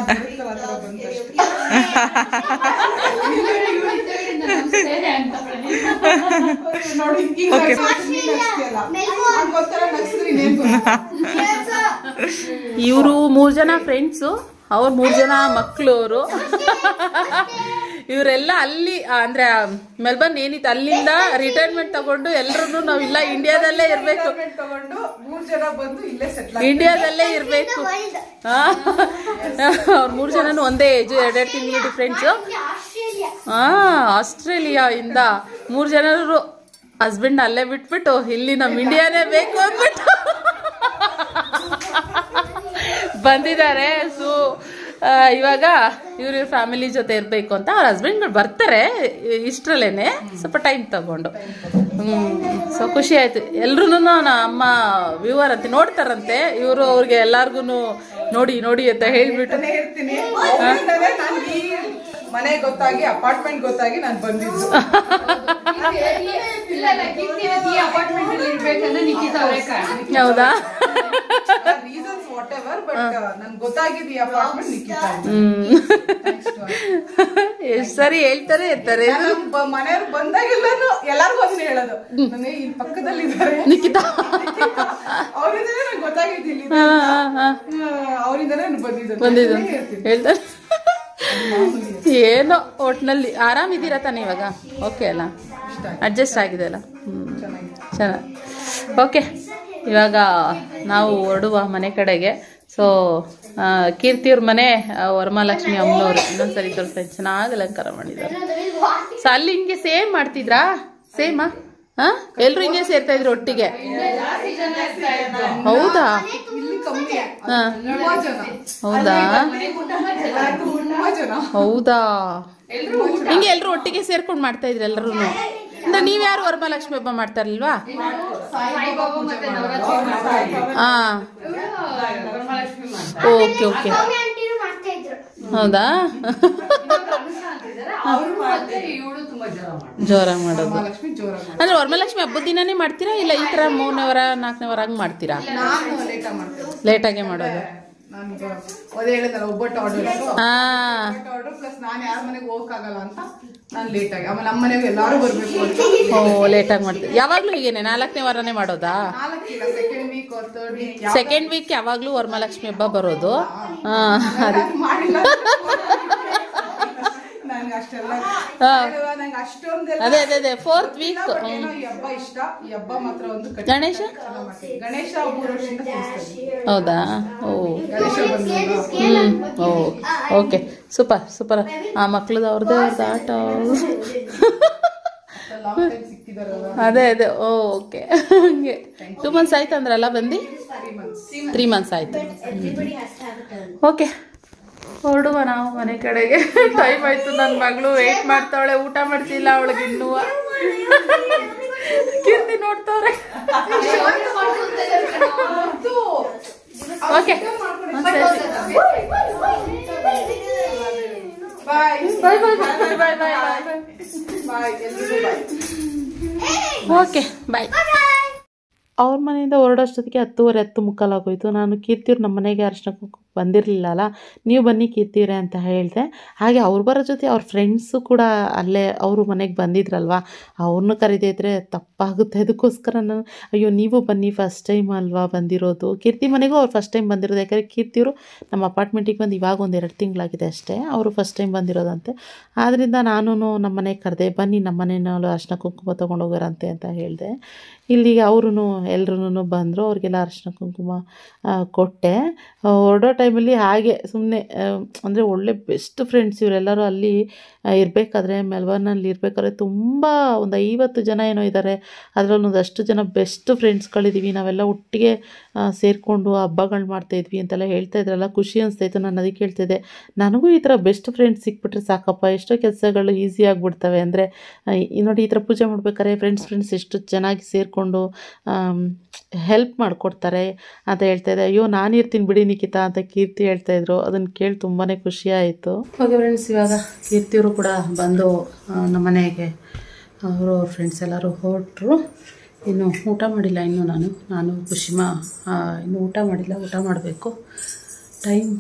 ಬಂತು. ನೋಡಿ ಗೊತ್ತರ ನಗ್ಸಿದ್ರಿ. ಇವರು 3 ಜನ ಫ್ರೆಂಡ್ಸು, ಅವ್ರು 3 ಜನ ಮಕ್ಕಳು. ಅವರು ಇವರೆಲ್ಲ ಅಲ್ಲಿ ಅಂದ್ರೆ ಮೆಲ್ಬರ್ನ್ ಏನಿತ್ತು ಅಲ್ಲಿಂದ ರಿಟೈರ್ಮೆಂಟ್ ತಗೊಂಡು ಎಲ್ಲರೂ ನಾವಿಲ್ಲ ಇಂಡಿಯಾದಲ್ಲೇ ಇರ್ಬೇಕು, ತಗೊಂಡು 3 ಜನ ಬಂದು ಇಲ್ಲೇ ಸೆಟ್ಲ್, ಇಂಡಿಯಾದಲ್ಲೇ ಇರ್ಬೇಕು. ಅವ್ರ 3 ಜನನು ಒಂದೇ ಏಜ್, 2 ತಿಂಗಳು ಡಿಫ್ರೆನ್ಸ್. ಆಸ್ಟ್ರೇಲಿಯಾ ಇಂದ 3 ಜನರು ಹಸ್ಬೆಂಡ್ ಅಲ್ಲೇ ಬಿಟ್ಬಿಟ್ಟು ಇಲ್ಲಿ ನಮ್ ಇಂಡಿಯಾನೇ ಬೇಕು ಅಂದ್ಬಿಟ್ಟು ಬಂದಿದ್ದಾರೆ. ಸೊ ಇವಾಗ ಇವ್ರ ಫ್ಯಾಮಿಲಿ ಜೊತೆ ಇರಬೇಕು ಅಂತ ಅವ್ರ ಹಸ್ಬೆಂಡ್ಗಳು ಬರ್ತಾರೆ ಇಷ್ಟರಲ್ಲೇನೆ, ಸ್ವಲ್ಪ ಟೈಮ್ ತಗೊಂಡು. ಸೊ ಖುಷಿ ಆಯ್ತು. ಎಲ್ರು ಅಮ್ಮ ವ್ಯೂವರ್ ಅಂತ ನೋಡ್ತಾರಂತೆ ಇವರು, ಅವ್ರಿಗೆ ಎಲ್ಲಾರ್ಗು ನೋಡಿ ಅಂತ ಹೇಳ್ಬಿಟ್ಟು. ಮನೆ ಗೊತ್ತಾಗಿ ಅಪಾರ್ಟ್ಮೆಂಟ್ ಗೊತ್ತಾಗಿ ನಾನು ಬಂದಿದ್ದು. ಹೌದಾ? ರೀಸನ್ಸ್ ವಾಟ್ ಎವರ್, ಬಟ್ ನನ್ಗೆ ಗೊತ್ತಾಗಿದ್ದು ಈ ಅಪಾರ್ಟ್ಮೆಂಟ್ ನಿಖಿತಾ. ಎಷ್ಟು ಸರಿ ಹೇಳ್ತಾರೆ ಇರ್ತಾರೆ. ಮನೆಯವ್ರು ಬಂದಾಗೆಲ್ಲಾನು ಎಲ್ಲಾರ್ಗು ಅದನ್ನ ಹೇಳೋದು, ನನಗೆ ಈ ಪಕ್ಕದಲ್ಲಿ ಇದ್ದಾರೆ ನಿಖಿತಾ, ಅವರಿಂದನೇ ನಂಗೆ ಗೊತ್ತಾಗಿದ್ದಿಲ್ಲ, ಅವರಿಂದನೇ ಬಂದಿದ್ದು ಹೇಳ್ತಾರೆ. ಏನೋ ಒಟ್ನಲ್ಲಿ ಆರಾಮಿದ್ದೀರಾ ತಾನೆ ಇವಾಗ? ಓಕೆ ಅಲ್ಲ? ಅಡ್ಜಸ್ಟ್ ಆಗಿದೆ ಅಲ್ಲ. ಚೆನ್ನಾಗಿ. ಓಕೆ, ಇವಾಗ ನಾವು ಹೊರಡುವ ಮನೆ ಕಡೆಗೆ. ಸೊ ಕೀರ್ತಿಯವ್ರ ಮನೆ ವರಮಹಾಲಕ್ಷ್ಮಿ ಅಮ್ಮನವ್ರು. ಇನ್ನೊಂದ್ಸರಿ ತೋರಿಸ್ತಾ ಚೆನ್ನಾಗಿ ಅಲಂಕಾರ ಮಾಡಿದ್ದಾರೆ. ಸೊ ಅಲ್ಲಿ ಹಿಂಗೆ ಸೇಮ್ ಮಾಡ್ತಿದ್ರಾ? ಸೇಮಾ? ಎಲ್ರು ಹಿಂಗೆ ಸೇರ್ತಾ ಇದ್ರು ಒಟ್ಟಿಗೆ? ಹೌದಾ? ಹೌದಾ ಹೌದಾ ಹಿಂಗೆ ಎಲ್ರು ಒಟ್ಟಿಗೆ ಸೇರ್ಕೊಂಡು ಮಾಡ್ತಾ ಇದ್ರಿ ಎಲ್ಲರೂ? ಅಂದ್ರೆ ನೀವ್ಯಾರು ವರಮಹಾಲಕ್ಷ್ಮಿ ಹಬ್ಬ ಮಾಡ್ತಾ ಇರ್ಲಿಲ್ವಾ? ಹಾ, ಓಕೆ ಓಕೆ. ಹೌದಾ? ಜೋರ ಮಾಡೋದು ಅಂದ್ರೆ ವರಮಹಾಲಕ್ಷ್ಮಿ ಹಬ್ಬದ ದಿನಾನೇ ಮಾಡ್ತೀರಾ ಇಲ್ಲ ಈ ತರ 3ನೇ ವಾರ 4ನೇ ವಾರ ಹಂಗ್ ಮಾಡ್ತೀರಾ? ಲೇಟಾಗೆ ಮಾಡೋದು. ಒಬ್ಬಟ್ಟು ಆರ್ಡರ್ ಪ್ಲಸ್ ನಾನು ಯಾರ ಮನೆಗೆ ಹೋಗಕ್ಕಾಗಲ್ಲ ಅಂತ ನಾನು ಲೇಟಾಗಿ, ಆಮೇಲೆ ನಮ್ಮ ಮನೆಗೆ ಎಲ್ಲಾರು ಬರ್ಬೇಕು. ಓ, ಲೇಟಾಗಿ ಮಾಡ್ತೀವಿ. ಯಾವಾಗ್ಲೂ ಹೀಗೇನೆ 4ನೇ ವಾರನೇ ಮಾಡೋದಾ? ಸೆಕೆಂಡ್ ವೀಕ್ ಯಾವಾಗ್ಲೂ ವರಮಹಾಲಕ್ಷ್ಮಿ ಹಬ್ಬ ಬರೋದು. ಅದೇ ಅದೇ ಅದೇ 4th ವೀಕ್. ಗಣೇಶ ಹೌದಾ? Oh oh okay, super super. ಆ ಮಕ್ಳದ್ದು ಅವ್ರದ್ದೇ ಆಟ. ಅದೇ ಅದೇ. ಓಕೆ, ಹಂಗೆ 2 months ಆಯ್ತು ಅಂದ್ರಲ್ಲ ಬಂದು? 3 months ಆಯ್ತು. ಓಕೆ, ಹೊರಡುವ ನಾವು ಮನೆ ಕಡೆಗೆ. ಟೈಮ್ ಆಯ್ತು. ನನ್ನ ಮಗಳು ವೇಟ್ ಮಾಡ್ತಾವಳೆ, ಊಟ ಮಾಡ್ತಿಲ್ಲ ಅವಳಿಗೆ ಇನ್ನೂ. ಕೀರ್ತಿ ನೋಡ್ತಾವ್ರೆ. Okay, okay bye. ಅವ್ರ ಮನೆಯಿಂದ ಹೊರಡೋಷ್ಟೊತ್ತಿಗೆ 10:30 10:45 ಆಗೋಯ್ತು. ನಾನು ಕೀರ್ತಿಯವ್ರು ನಮ್ಮ ಮನೆಗೆ ಅರಿಶಿನ ಕುಂಕುಮ ಬಂದಿರಲಿಲ್ಲ ಅಲ್ಲ, ನೀವು ಬನ್ನಿ ಕೀರ್ತಿವ್ರೆ ಅಂತ ಹೇಳಿದೆ. ಹಾಗೆ ಅವ್ರು ಬರೋ ಜೊತೆ ಅವ್ರ ಫ್ರೆಂಡ್ಸು ಕೂಡ ಅಲ್ಲೇ ಅವರು ಮನೆಗೆ ಬಂದಿದ್ರಲ್ವ, ಅವ್ರನ್ನೂ ಕರೀದೇ ಇದ್ರೆ ತಪ್ಪಾಗುತ್ತೆ. ಅದಕ್ಕೋಸ್ಕರ ನಾನು ಅಯ್ಯೋ ನೀವು ಬನ್ನಿ, ಫಸ್ಟ್ ಟೈಮ್ ಅಲ್ವಾ ಬಂದಿರೋದು. ಕೀರ್ತಿ ಮನೆಗೂ ಅವ್ರು ಫಸ್ಟ್ ಟೈಮ್ ಬಂದಿರೋದು. ಯಾಕಂದರೆ ಕೀರ್ತಿಯವರು ನಮ್ಮ ಅಪಾರ್ಟ್ಮೆಂಟಿಗೆ ಬಂದು ಇವಾಗ 1-2 ತಿಂಗಳಾಗಿದೆ ಅಷ್ಟೇ. ಅವರು ಫಸ್ಟ್ ಟೈಮ್ ಬಂದಿರೋದಂತೆ. ಆದ್ದರಿಂದ ನಾನು ನಮ್ಮ ಮನೆಗೆ ಕರೆದೆ, ಬನ್ನಿ ನಮ್ಮ ಮನೆಯಲ್ಲೂ ಅರಿಶಿನ ಕುಂಕುಮ ತೊಗೊಂಡೋಗೋರಂತೆ ಅಂತ ಹೇಳಿದೆ. ಇಲ್ಲಿಗೆ ಅವರು ಎಲ್ರೂ ಬಂದರು. ಅವ್ರಿಗೆಲ್ಲ ಅರಿಶಿನ ಕುಂಕುಮ ಕೊಟ್ಟೆ. ಹೊರಡೋ ಟೈಮಲ್ಲಿ ಹಾಗೆ ಸುಮ್ಮನೆ ಅಂದರೆ ಒಳ್ಳೆ ಬೆಸ್ಟ್ ಫ್ರೆಂಡ್ಸ್ ಇವರೆಲ್ಲರೂ. ಅಲ್ಲಿ ಇರಬೇಕಾದ್ರೆ ಮೆಲ್ಬರ್ನಲ್ಲಿ ಇರಬೇಕಾದ್ರೆ ತುಂಬ ಒಂದು 50 ಜನ ಏನೋ ಇದ್ದಾರೆ. ಅದರಲ್ಲಿ ಒಂದಷ್ಟು ಜನ ಬೆಸ್ಟ್ ಫ್ರೆಂಡ್ಸ್ಗಳಿದ್ದೀವಿ. ನಾವೆಲ್ಲ ಒಟ್ಟಿಗೆ ಸೇರಿಕೊಂಡು ಹಬ್ಬಗಳು ಮಾಡ್ತಾಯಿದ್ವಿ ಅಂತೆಲ್ಲ ಹೇಳ್ತಾ ಇದ್ರಲ್ಲ, ಖುಷಿ ಅನಿಸ್ತಾಯಿತ್ತು. ನಾನು ಅದಕ್ಕೆ ಹೇಳ್ತಿದ್ದೆ, ನನಗೂ ಈ ಥರ ಬೆಸ್ಟ್ ಫ್ರೆಂಡ್ಸ್ ಸಿಕ್ಬಿಟ್ರೆ ಸಾಕಪ್ಪ, ಎಷ್ಟೋ ಕೆಲಸಗಳು ಈಸಿ ಆಗಿಬಿಡ್ತವೆ. ಅಂದರೆ ನೋಡಿ, ಈ ಥರ ಪೂಜೆ ಮಾಡ್ಬೇಕಾದ್ರೆ ಫ್ರೆಂಡ್ಸ್ ಎಷ್ಟು ಚೆನ್ನಾಗಿ ಸೇರಿಕೊಂಡು ಹೆಲ್ಪ್ ಮಾಡಿಕೊಡ್ತಾರೆ ಅಂತ ಹೇಳ್ತಾಯಿದ್ದೆ. ಅಯ್ಯೋ ನಾನು ಇರ್ತೀನಿ ಬಿಡಿ ನಿಖಿತಾ ಅಂತ ಕೀರ್ತಿ ಹೇಳ್ತಾಯಿದ್ರು. ಅದನ್ನು ಕೇಳಿ ತುಂಬಾ ಖುಷಿ ಆಯಿತು. ಓಕೆ ಫ್ರೆಂಡ್ಸ್, ಇವಾಗ ಕೀರ್ತಿಯವರು ಕೂಡ ಬಂದು ನಮ್ಮ ಮನೆಗೆ ಅವರು ಫ್ರೆಂಡ್ಸ್ ಎಲ್ಲರೂ ಹೊರಟರು. ಇನ್ನು ಊಟ ಮಾಡಿಲ್ಲ ಇನ್ನು ನಾನು ಖುಷಿಮಾ ಇನ್ನು ಊಟ ಮಾಡಿಲ್ಲ. ಊಟ ಮಾಡಬೇಕು. ಟೈಮ್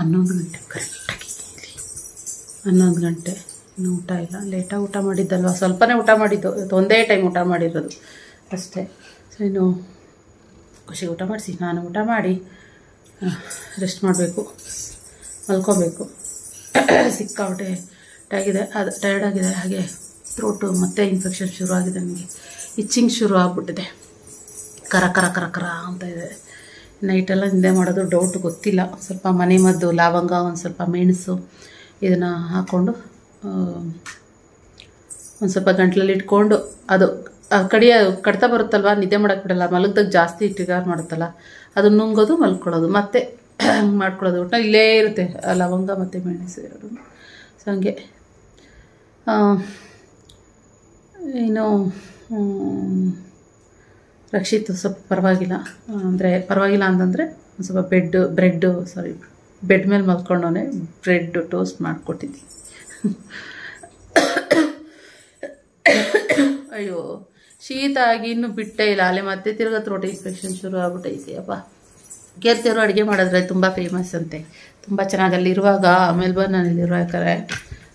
11 ಗಂಟೆ ಕರೆಕ್ಟಾಗಿ. 11 ಗಂಟೆ ಇನ್ನು ಊಟ ಇಲ್ಲ. ಲೇಟಾಗಿ ಊಟ ಮಾಡಿದ್ದಲ್ವ, ಸ್ವಲ್ಪನೇ ಊಟ ಮಾಡಿದ್ದು. ಇವತ್ತು ಒಂದೇ ಟೈಮ್ ಊಟ ಮಾಡಿರೋದು ಅಷ್ಟೇ. ಸೊ ಇನ್ನು ಖುಷಿ ಊಟ ಮಾಡಿಸಿ ನಾನು ಊಟ ಮಾಡಿ ರೆಸ್ಟ್ ಮಾಡಬೇಕು, ಮಲ್ಕೋಬೇಕು. ಸಿಕ್ಕಾಬಿಟ್ಟೆ ಟಯರ್ಡ್ ಆಗಿದೆ. ಹಾಗೆ ಥ್ರೋಟು ಮತ್ತೆ ಇನ್ಫೆಕ್ಷನ್ ಶುರು ಆಗಿದೆ. ನನಗೆ ಇಚ್ಚಿಂಗ್ ಶುರು ಆಗಿಬಿಟ್ಟಿದೆ. ಕರ ಕರ ಕರ ಕರ ಅಂತ ಇದೆ. ನೈಟೆಲ್ಲ ನಿದ್ದೆ ಮಾಡೋದು ಡೌಟ್, ಗೊತ್ತಿಲ್ಲ. ಸ್ವಲ್ಪ ಮನೆ ಮದ್ದು ಲವಂಗ, ಒಂದು ಸ್ವಲ್ಪ ಮೆಣಸು ಇದನ್ನು ಹಾಕ್ಕೊಂಡು ಒಂದು ಸ್ವಲ್ಪ ಗಂಟ್ಲಲ್ಲಿ ಇಟ್ಕೊಂಡು ಅದು ಕಡ್ತಾ ಬರುತ್ತಲ್ವ, ನಿದ್ದೆ ಮಾಡೋಕ್ಕೆ ಬಿಡಲ್ಲ. ಮಲಗ್ದಾಗ ಜಾಸ್ತಿ ಟ್ರಿಗರ್ ಮಾಡುತ್ತಲ್ಲ, ಅದನ್ನು ನುಂಗೋದು ಮಲ್ಕೊಳ್ಳೋದು ಮತ್ತೆ ಹಂಗೆ ಮಾಡ್ಕೊಳ್ಳೋದು. ಒಟ್ಟು ಇಲ್ಲೇ ಇರುತ್ತೆ ಲವಂಗ ಮತ್ತು ಮೆಣಸು ಎರಡು. ಸೊ ಹಂಗೆ ಇನ್ನು ರಕ್ಷಿತ್ ಸ್ವಲ್ಪ ಪರವಾಗಿಲ್ಲ. ಅಂದರೆ ಪರವಾಗಿಲ್ಲ ಅಂತಂದರೆ ಒಂದು ಸ್ವಲ್ಪ ಬೆಡ್ ಮೇಲೆ ಮಲ್ಕೊಂಡವನೇ. Bread toast ಮಾಡಿಕೊಟ್ಟಿದ್ದಿ. ಅಯ್ಯೋ ಶೀತ ಆಗಿ ಇನ್ನೂ ಬಿಟ್ಟೇ ಇಲ್ಲ. ಅಲ್ಲೇ ಮತ್ತೆ ತಿರ್ಗಾ ಥ್ರೋಟ್ ಇನ್ಫೆಕ್ಷನ್ ಶುರು ಆಗ್ಬಿಟ್ಟೈತಿ. ಅಪ್ಪ ಕೀರ್ತಿಯವರು ಅಡುಗೆ ಮಾಡಿದ್ರೆ ತುಂಬ ಫೇಮಸ್ ಅಂತೆ, ತುಂಬ ಚೆನ್ನಾಗಿ. ಅಲ್ಲಿರುವಾಗ ಮೆಲ್ಬರ್ನಲ್ಲಿರುವಾಗಾರೆ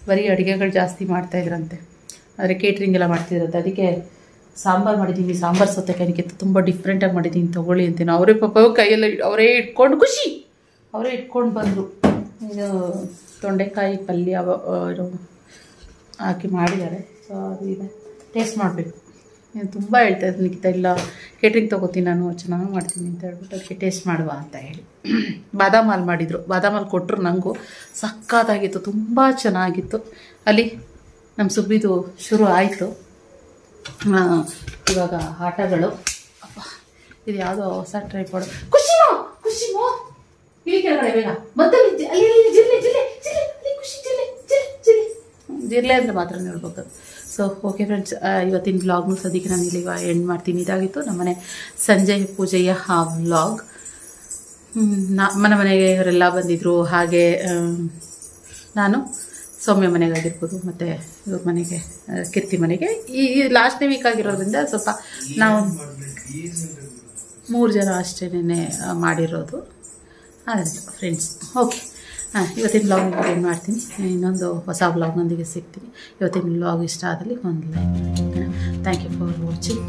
ಬರೀ ಅಡುಗೆಗಳು ಜಾಸ್ತಿ ಮಾಡ್ತಾಯಿದ್ರಂತೆ. ಆದರೆ ಕೇಟ್ರಿಂಗ್ ಎಲ್ಲ ಮಾಡ್ತಿದ್ರಂತೆ. ಅದಕ್ಕೆ ಸಾಂಬಾರು ಮಾಡಿದ್ದೀನಿ, ಸಾಂಬಾರು ಸೌತೆಕಾಯಿ ತುಂಬ ಡಿಫ್ರೆಂಟಾಗಿ ಮಾಡಿದ್ದೀನಿ, ತೊಗೊಳ್ಳಿ ಅಂತೀನಿ. ಅವರೇ ಪಾಪ ಕೈಯೆಲ್ಲ ಅವರೇ ಇಟ್ಕೊಂಡು ಅವರೇ ಇಟ್ಕೊಂಡು ಬಂದರು. ಇದು ತೊಂಡೆಕಾಯಿ ಪಲ್ಯ ಹಾಕಿ ಮಾಡಿದ್ದಾರೆ. ಸೊ ಅದು ಇದೆ. ಟೇಸ್ಟ್ ಮಾಡಬೇಕು. ತುಂಬ ಹೇಳ್ತಾ ಇದ್ದೀನಿ ನಿಖಿತ, ಇಲ್ಲ ಕೇಟ್ರಿಂಗ್ ತೊಗೋತೀನಿ ನಾನು, ಚೆನ್ನಾಗಿ ಮಾಡ್ತೀನಿ ಅಂತ ಹೇಳ್ಬಿಟ್ಟು ಅದಕ್ಕೆ ಟೇಸ್ಟ್ ಮಾಡುವ ಅಂತ ಹೇಳಿ ಬಾದಾಮ್ ಹಾಲು ಮಾಡಿದರು. ಬಾದಾಮ್ ಹಾಲು ಕೊಟ್ಟರು, ನನಗೂ ಸಕ್ಕತ್ತಾಗಿತ್ತು, ತುಂಬ ಚೆನ್ನಾಗಿತ್ತು. ಅಲ್ಲಿ ನಮ್ಮ ಸುಬ್ಬಿದು ಶುರು ಆಯಿತು. ಇವಾಗ ಆಟಗಳು. ಅಪ್ಪ ಇದು ಯಾವುದೋ ಹೊಸ ಟ್ರೈ ಮಾಡು. ಖುಷಿನೋ ಖುಷಿನೋ ಇಲ್ಲಿ ಕೆಳಗಡೆ ಬೇಗ ಮತ್ತೆ ಅಲ್ಲಿ ಜಿಲ್ಲೆ ಜಿಲ್ಲೆ ಜಿಲ್ಲೆ ಖುಷಿ ಜಿಲ್ಲೆ ಜಿಲ್ಲೆ ಜಿಲ್ಲೆ ಜಿಲ್ಲೆ ಅಂದರೆ ಮಾತ್ರ ಹೇಳ್ಬೇಕು. ಸೊ ಓಕೆ ಫ್ರೆಂಡ್ಸ್, ಇವತ್ತಿನ ವ್ಲಾಗ್ನು ಸದ್ಯಕ್ಕೆ ನಾನು ಇಲ್ಲಿ ಎಂಡ್ ಮಾಡ್ತೀನಿ. ಇದಾಗಿತ್ತು ನಮ್ಮನೆ ಸಂಜೆ ಪೂಜೆಯ ಆ ವ್ಲಾಗ್. ಮನೆಗೆ ಇವರೆಲ್ಲ ಬಂದಿದ್ದರು. ಹಾಗೆ ನಾನು ಸೌಮ್ಯ ಮನೆಗಾಗಿರ್ಬೋದು ಮತ್ತು ಇವ್ರ ಮನೆಗೆ, ಕೀರ್ತಿ ಮನೆಗೆ ಈ ಲಾಸ್ಟ್ನೇ ವೀಕ್ ಆಗಿರೋದ್ರಿಂದ ಸ್ವಲ್ಪ ನಾವು 3 ಜನ ಅಷ್ಟೇನೆ ಮಾಡಿರೋದು. ಅದರಿಂದ ಫ್ರೆಂಡ್ಸ್ ಓಕೆ, ಇವತ್ತಿನ ವ್ಲಾಗ್ ಏನು ಮಾಡ್ತೀನಿ, ಇನ್ನೊಂದು ಹೊಸ ವ್ಲಾಗ್ನೊಂದಿಗೆ ಸಿಗ್ತೀನಿ. ಇವತ್ತಿನ ವ್ಲಾಗ್ ಇಷ್ಟ ಆದಲ್ಲಿ ಒಂದು like. Thank you for watching.